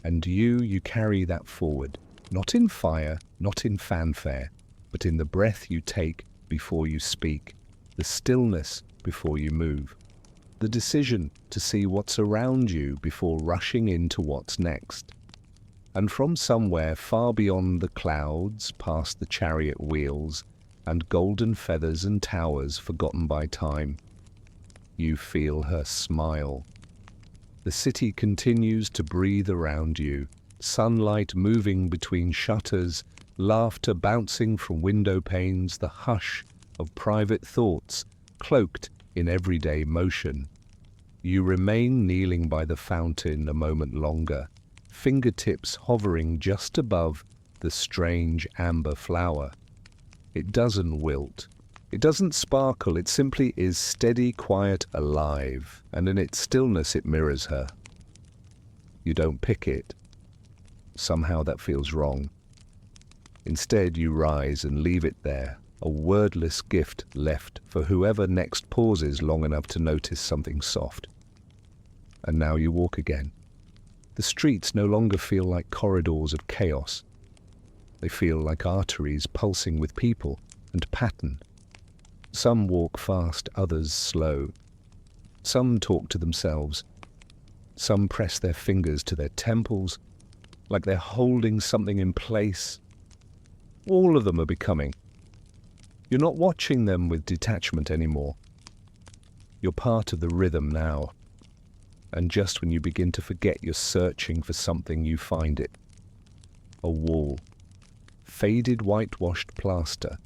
A: And you carry that forward. Not in fire, not in fanfare, but in the breath you take before you speak, the stillness before you move, the decision to see what's around you before rushing into what's next. And from somewhere far beyond the clouds, past the chariot wheels and golden feathers and towers forgotten by time, you feel her smile. The city continues to breathe around you. Sunlight moving between shutters, laughter bouncing from window panes, the hush of private thoughts cloaked in everyday motion. You remain kneeling by the fountain a moment longer, fingertips hovering just above the strange amber flower. It doesn't wilt. It doesn't sparkle. It simply is steady, quiet, alive, and in its stillness it mirrors her. You don't pick it. Somehow that feels wrong. Instead, you rise and leave it there, a wordless gift left for whoever next pauses long enough to notice something soft. And now you walk again. The streets no longer feel like corridors of chaos. They feel like arteries pulsing with people and pattern. Some walk fast, others slow. Some talk to themselves. Some press their fingers to their temples, like they're holding something in place. All of them are becoming. You're not watching them with detachment anymore. You're part of the rhythm now. And just when you begin to forget you're searching for something, you find it. A wall. Faded whitewashed plaster.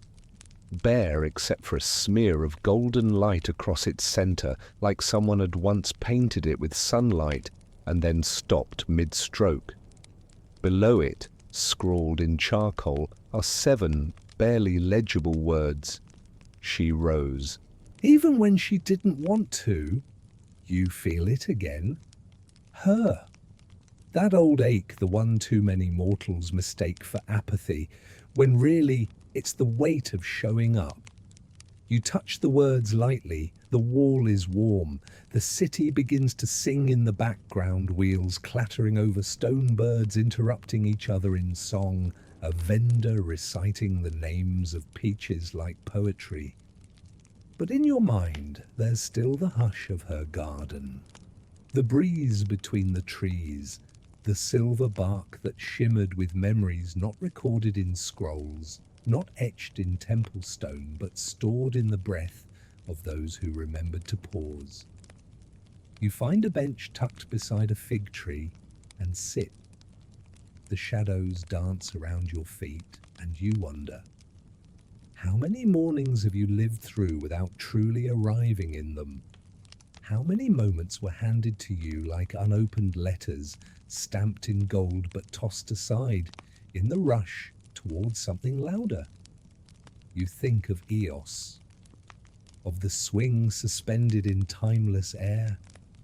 A: Bare except for a smear of golden light across its center, like someone had once painted it with sunlight and then stopped mid-stroke. Below it, scrawled in charcoal, are 7 barely legible words. She rose.
B: Even when she didn't want to, you feel it again. Her. That old ache, the one too many mortals mistake for apathy, when really it's the weight of showing up. You touch the words lightly, the wall is warm, the city begins to sing in the background, wheels clattering over stone, birds interrupting each other in song, a vendor reciting the names of peaches like poetry. But in your mind, there's still the hush of her garden, the breeze between the trees, the silver bark that shimmered with memories not recorded in scrolls, not etched in temple stone, but stored in the breath of those who remembered to pause. You find a bench tucked beside a fig tree and sit. The shadows dance around your feet, and you wonder, how many mornings have you lived through without truly arriving in them? How many moments were handed to you like unopened letters, stamped in gold but tossed aside in the rush towards something louder? You think of Eos, of the swing suspended in timeless air,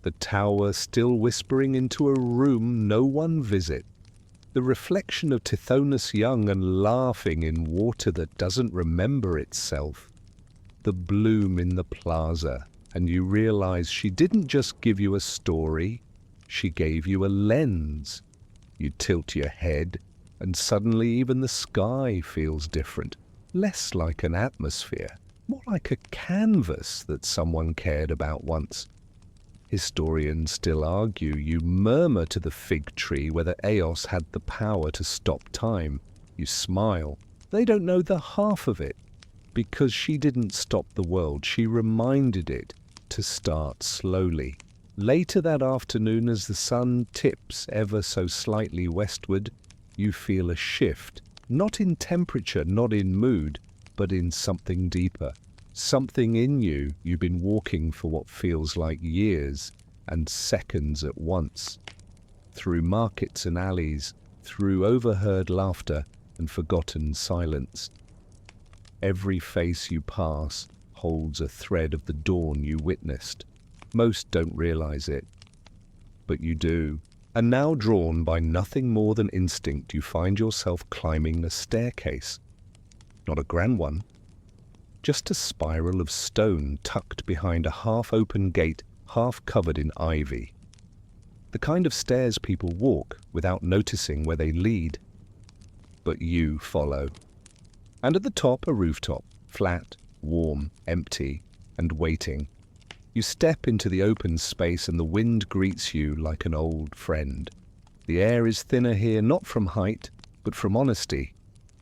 A: The tower still whispering into a room no one visit, the reflection of Tithonus young and laughing in water that doesn't remember itself, the bloom in the plaza, and you realize she didn't just give you a story, she gave you a lens. You tilt your head, and suddenly even the sky feels different, less like an atmosphere, more like a canvas that someone cared about once. Historians still argue, you murmur to the fig tree whether Eos had the power to stop time. You smile. They don't know the half of it. Because she didn't stop the world, she reminded it to start slowly. Later that afternoon, as the sun tips ever so slightly westward, you feel a shift, not in temperature, not in mood, but in something deeper. Something in you you've been walking for what feels like years and seconds at once. Through markets and alleys, through overheard laughter and forgotten silence. Every face you pass holds a thread of the dawn you witnessed. Most don't realize it, but you do. And now, drawn by nothing more than instinct, you find yourself climbing a staircase. Not a grand one, just a spiral of stone tucked behind a half-open gate, half covered in ivy. The kind of stairs people walk without noticing where they lead. But you follow. And at the top, a rooftop, flat, warm, empty, and waiting. You step into the open space and the wind greets you like an old friend. The air is thinner here, not from height, but from honesty.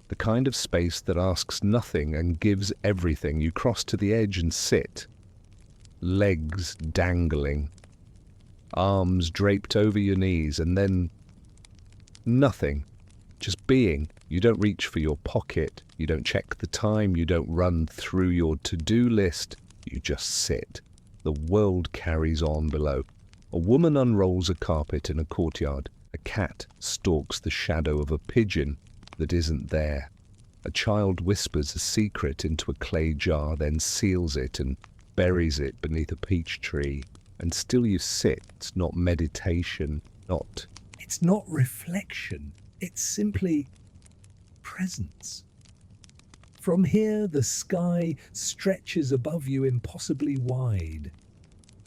A: The kind of space that asks nothing and gives everything. You cross to the edge and sit. Legs dangling. Arms draped over your knees, and then nothing. Just being. You don't reach for your pocket. You don't check the time. You don't run through your to-do list. You just sit. The world carries on below. A woman unrolls a carpet in a courtyard. A cat stalks the shadow of a pigeon that isn't there. A child whispers a secret into a clay jar, then seals it and buries it beneath a peach tree. And still you sit. It's not meditation, not...
B: It's not reflection, it's simply presence. From here, the sky stretches above you impossibly wide.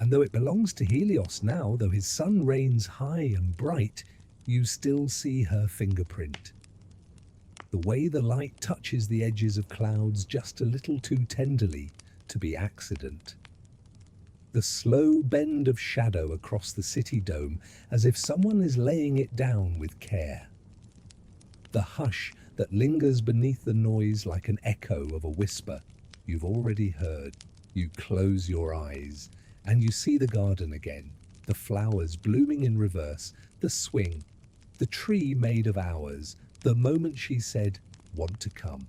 B: And though it belongs to Helios now, though his sun reigns high and bright, you still see her fingerprint. The way the light touches the edges of clouds just a little too tenderly to be accident. The slow bend of shadow across the city dome, as if someone is laying it down with care. The hush that lingers beneath the noise like an echo of a whisper you've already heard. You close your eyes, and you see the garden again, the flowers blooming in reverse, the swing, the tree made of hours, the moment she said, "Want to come."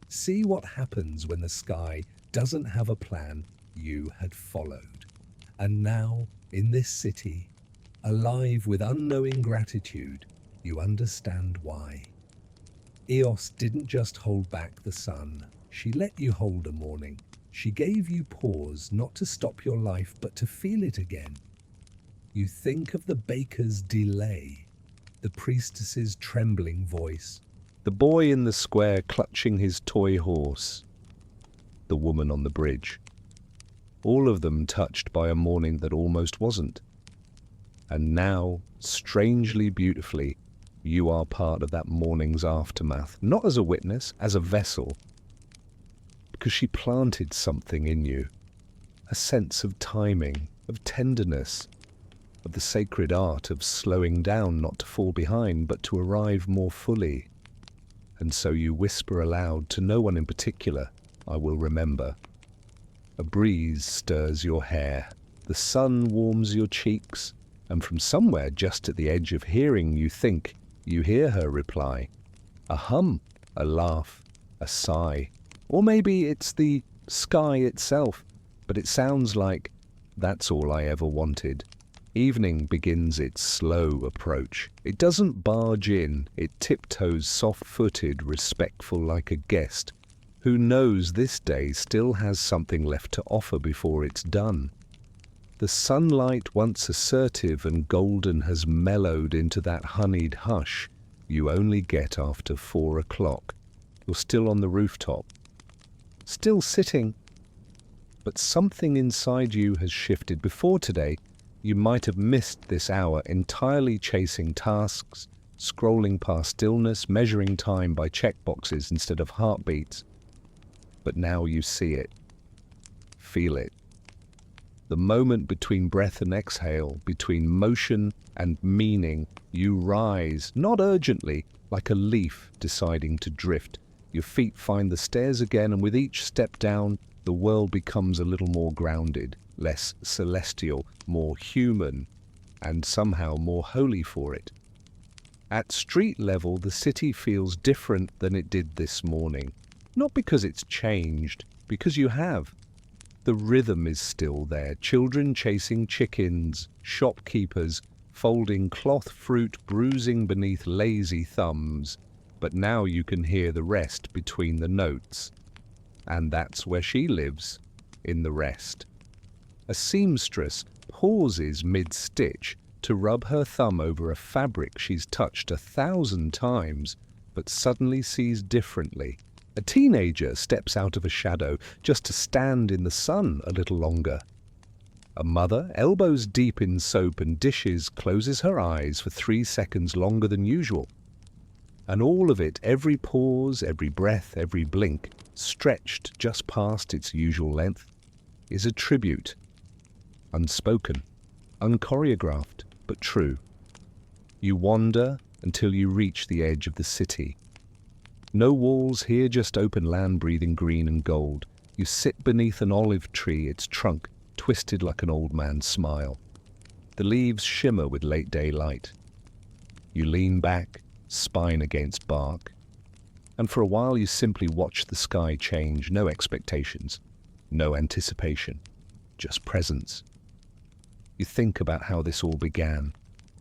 B: See what happens when the sky doesn't have a plan you had followed. And now, in this city, alive with unknowing gratitude, you understand why. Eos didn't just hold back the sun. She let you hold a morning. She gave you pause, not to stop your life, but to feel it again. You think of the baker's delay, the priestess's trembling voice.
A: The boy in the square clutching his toy horse. The woman on the bridge. All of them touched by a morning that almost wasn't. And now, strangely beautifully, you are part of that morning's aftermath, not as a witness, as a vessel. Because she planted something in you, a sense of timing, of tenderness, of the sacred art of slowing down, not to fall behind, but to arrive more fully. And so you whisper aloud to no one in particular, I will remember. A breeze stirs your hair, the sun warms your cheeks, and from somewhere just at the edge of hearing you think you hear her reply. A hum, a laugh, a sigh, or maybe it's the sky itself, but it sounds like, that's all I ever wanted. Evening begins its slow approach. It doesn't barge in, it tiptoes soft-footed, respectful like a guest, who knows this day still has something left to offer before it's done. The sunlight, once assertive and golden, has mellowed into that honeyed hush you only get after 4 o'clock. You're still on the rooftop, still sitting, but something inside you has shifted. Before today, you might have missed this hour entirely chasing tasks, scrolling past stillness, measuring time by checkboxes instead of heartbeats. But now you see it, feel it. The moment between breath and exhale, between motion and meaning, you rise, not urgently, like a leaf deciding to drift. Your feet find the stairs again, and with each step down, the world becomes a little more grounded, less celestial, more human, and somehow more holy for it. At street level, the city feels different than it did this morning. Not because it's changed, because you have. The rhythm is still there. Children chasing chickens, shopkeepers folding cloth fruit, bruising beneath lazy thumbs. But now you can hear the rest between the notes. And that's where she lives, in the rest. A seamstress pauses mid-stitch to rub her thumb over a fabric she's touched 1,000 times, but suddenly sees differently. A teenager steps out of a shadow just to stand in the sun a little longer. A mother, elbows deep in soap and dishes, closes her eyes for 3 seconds longer than usual. And all of it, every pause, every breath, every blink, stretched just past its usual length, is a tribute. Unspoken, unchoreographed, but true. You wander until you reach the edge of the city. No walls here, just open land breathing green and gold. You sit beneath an olive tree, its trunk twisted like an old man's smile. The leaves shimmer with late daylight. You lean back, spine against bark, and for a while you simply watch the sky change. No expectations, no anticipation, just presence. You think about how this all began.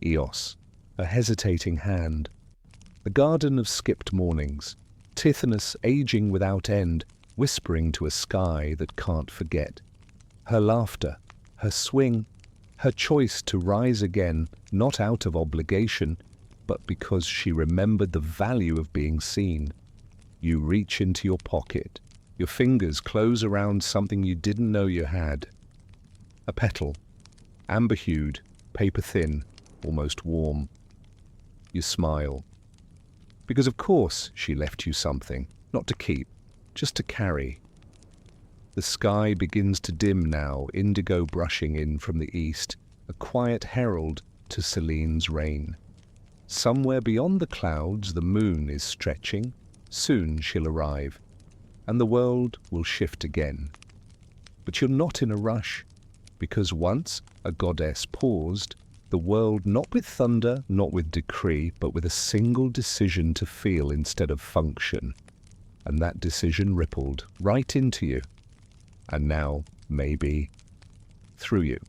A: Eos, a hesitating hand, the garden of skipped mornings, Tithonus aging without end, whispering to a sky that can't forget. Her laughter, her swing, her choice to rise again, not out of obligation, but because she remembered the value of being seen. You reach into your pocket. Your fingers close around something you didn't know you had. A petal, amber-hued, paper-thin, almost warm. You smile. Because of course she left you something, not to keep, just to carry. The sky begins to dim now, indigo brushing in from the east, a quiet herald to Celine's reign. Somewhere beyond the clouds the moon is stretching. Soon she'll arrive, and the world will shift again. But you're not in a rush, because once a goddess paused, the world, not with thunder, not with decree, but with a single decision to feel instead of function. And that decision rippled right into you, and now, maybe, through you.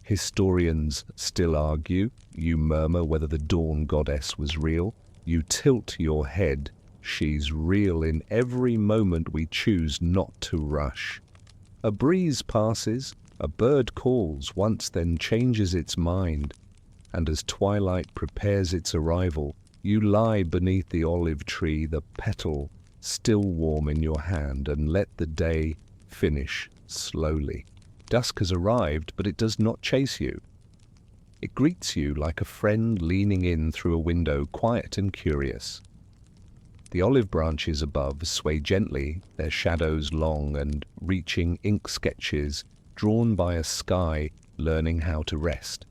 A: Historians still argue. You murmur whether the dawn goddess was real. You tilt your head. She's real in every moment we choose not to rush. A breeze passes, a bird calls once, then changes its mind. and as twilight prepares its arrival, you lie beneath the olive tree, the petal still warm in your hand, and let the day finish slowly. Dusk has arrived, but it does not chase you. It greets you like a friend leaning in through a window, quiet and curious. The olive branches above sway gently, their shadows long and reaching ink sketches drawn by a sky learning how to rest.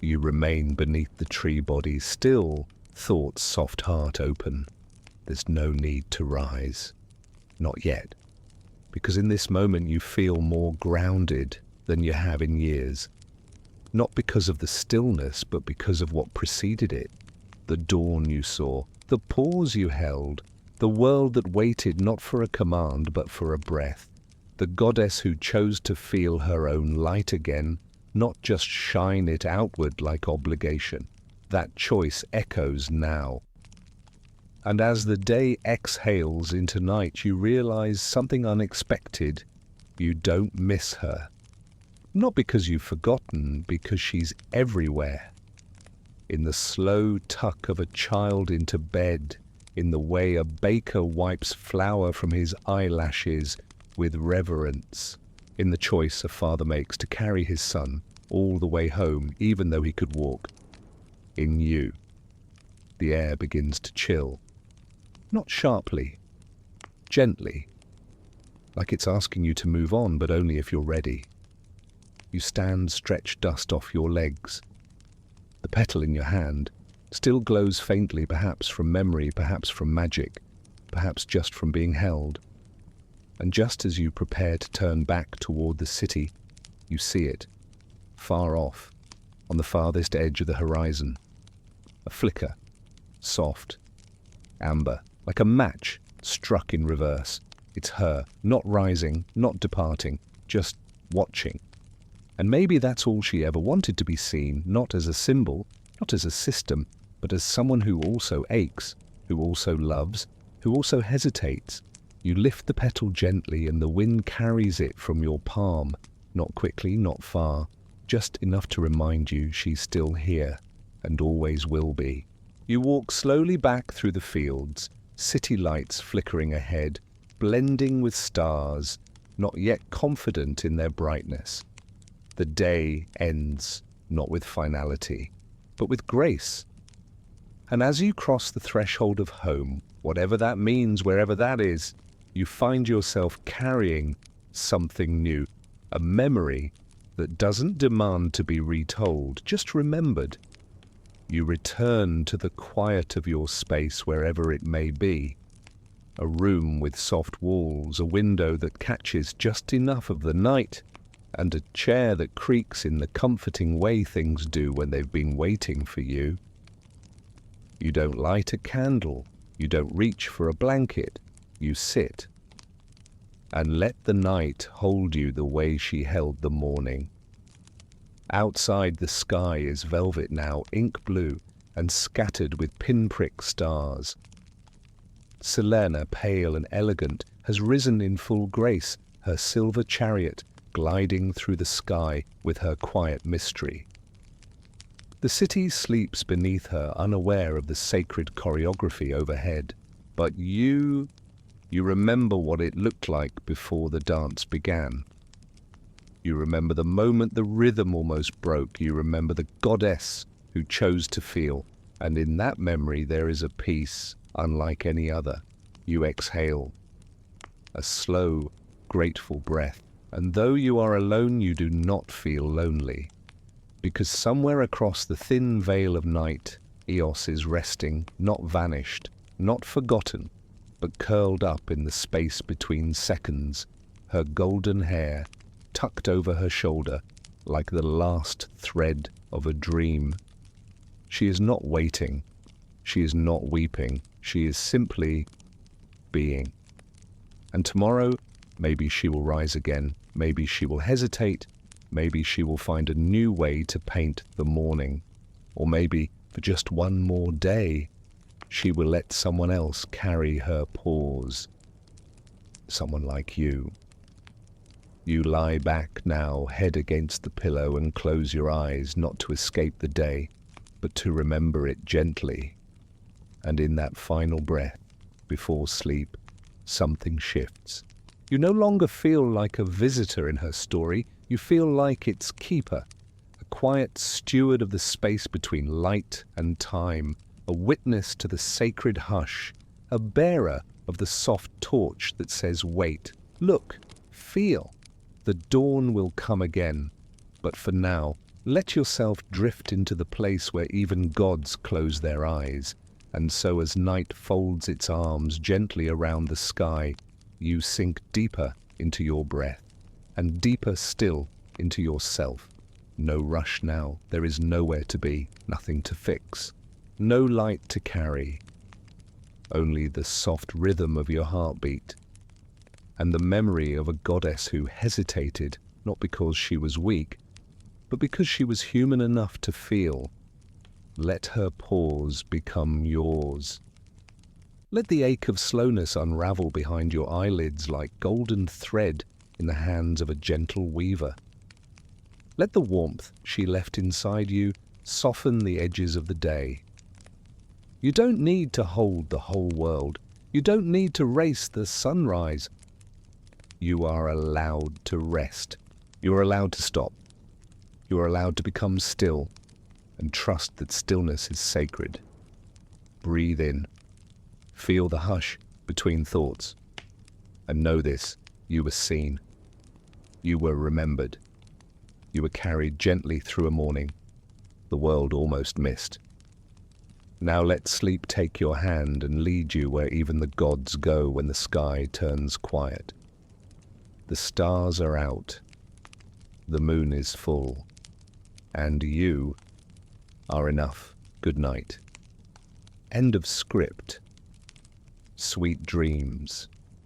A: You remain beneath the tree body, still, thoughts soft heart open. There's no need to rise. Not yet. Because in this moment you feel more grounded than you have in years. Not because of the stillness, but because of what preceded it. The dawn you saw, the pause you held, the world that waited not for a command but for a breath. The goddess who chose to feel her own light again, not just shine it outward like obligation. That choice echoes now. And as the day exhales into night, you realize something unexpected. You don't miss her. Not because you've forgotten, because she's everywhere. In the slow tuck of a child into bed, in the way a baker wipes flour from his eyelashes with reverence, in the choice a father makes to carry his son all the way home, even though he could walk. In you, the air begins to chill. Not sharply, gently, like it's asking you to move on, but only if you're ready. You stand, stretch dust off your legs. The petal in your hand still glows faintly, perhaps from memory, perhaps from magic, perhaps just from being held. And just as you prepare to turn back toward the city, you see it, far off, on the farthest edge of the horizon. A flicker, soft, amber, like a match struck in reverse. It's her, not rising, not departing, just watching. And maybe that's all she ever wanted to be seen, not as a symbol, not as a system, but as someone who also aches, who also loves, who also hesitates. You lift the petal gently and the wind carries it from your palm, not quickly, not far, just enough to remind you she's still here and always will be. You walk slowly back through the fields, city lights flickering ahead, blending with stars, not yet confident in their brightness. The day ends, not with finality, but with grace. And as you cross the threshold of home, whatever that means, wherever that is, you find yourself carrying something new, a memory that doesn't demand to be retold, just remembered. You return to the quiet of your space wherever it may be. A room with soft walls, a window that catches just enough of the night, and a chair that creaks in the comforting way things do when they've been waiting for you. You don't light a candle, you don't reach for a blanket, you sit. And let the night hold you the way she held the morning. Outside the sky is velvet now, ink blue, and scattered with pinprick stars. Selena, pale and elegant, has risen in full grace, her silver chariot gliding through the sky with her quiet mystery. The city sleeps beneath her, unaware of the sacred choreography overhead. But you remember what it looked like before the dance began. You remember the moment the rhythm almost broke. You remember the goddess who chose to feel. And in that memory there is a peace unlike any other. You exhale, a slow, grateful breath. And though you are alone, you do not feel lonely. Because somewhere across the thin veil of night, Eos is resting, not vanished, not forgotten, but curled up in the space between seconds, her golden hair tucked over her shoulder like the last thread of a dream. She is not waiting, she is not weeping, she is simply being. And tomorrow, maybe she will rise again, maybe she will hesitate, maybe she will find a new way to paint the morning, or maybe for just one more day, she will let someone else carry her pause. Someone like you. You lie back now, head against the pillow, and close your eyes, not to escape the day, but to remember it gently. And in that final breath, before sleep, something shifts. You no longer feel like a visitor in her story, you feel like its keeper, a quiet steward of the space between light and time, a witness to the sacred hush, a bearer of the soft torch that says, wait, look, feel. The dawn will come again, but for now, let yourself drift into the place where even gods close their eyes, and so as night folds its arms gently around the sky, you sink deeper into your breath, and deeper still into yourself. No rush now, there is nowhere to be, nothing to fix, no light to carry, only the soft rhythm of your heartbeat, and the memory of a goddess who hesitated, not because she was weak, but because she was human enough to feel. Let her pause become yours. Let the ache of slowness unravel behind your eyelids like golden thread in the hands of a gentle weaver. Let the warmth she left inside you soften the edges of the day. You don't need to hold the whole world. You don't need to race the sunrise. You are allowed to rest. You are allowed to stop. You are allowed to become still and trust that stillness is sacred. Breathe in. Feel the hush between thoughts. And know this, you were seen. You were remembered. You were carried gently through a morning the world almost missed. Now let sleep take your hand and lead you where even the gods go when the sky turns quiet. The stars are out, the moon is full, and you are enough. Good night. End of script. Sweet dreams.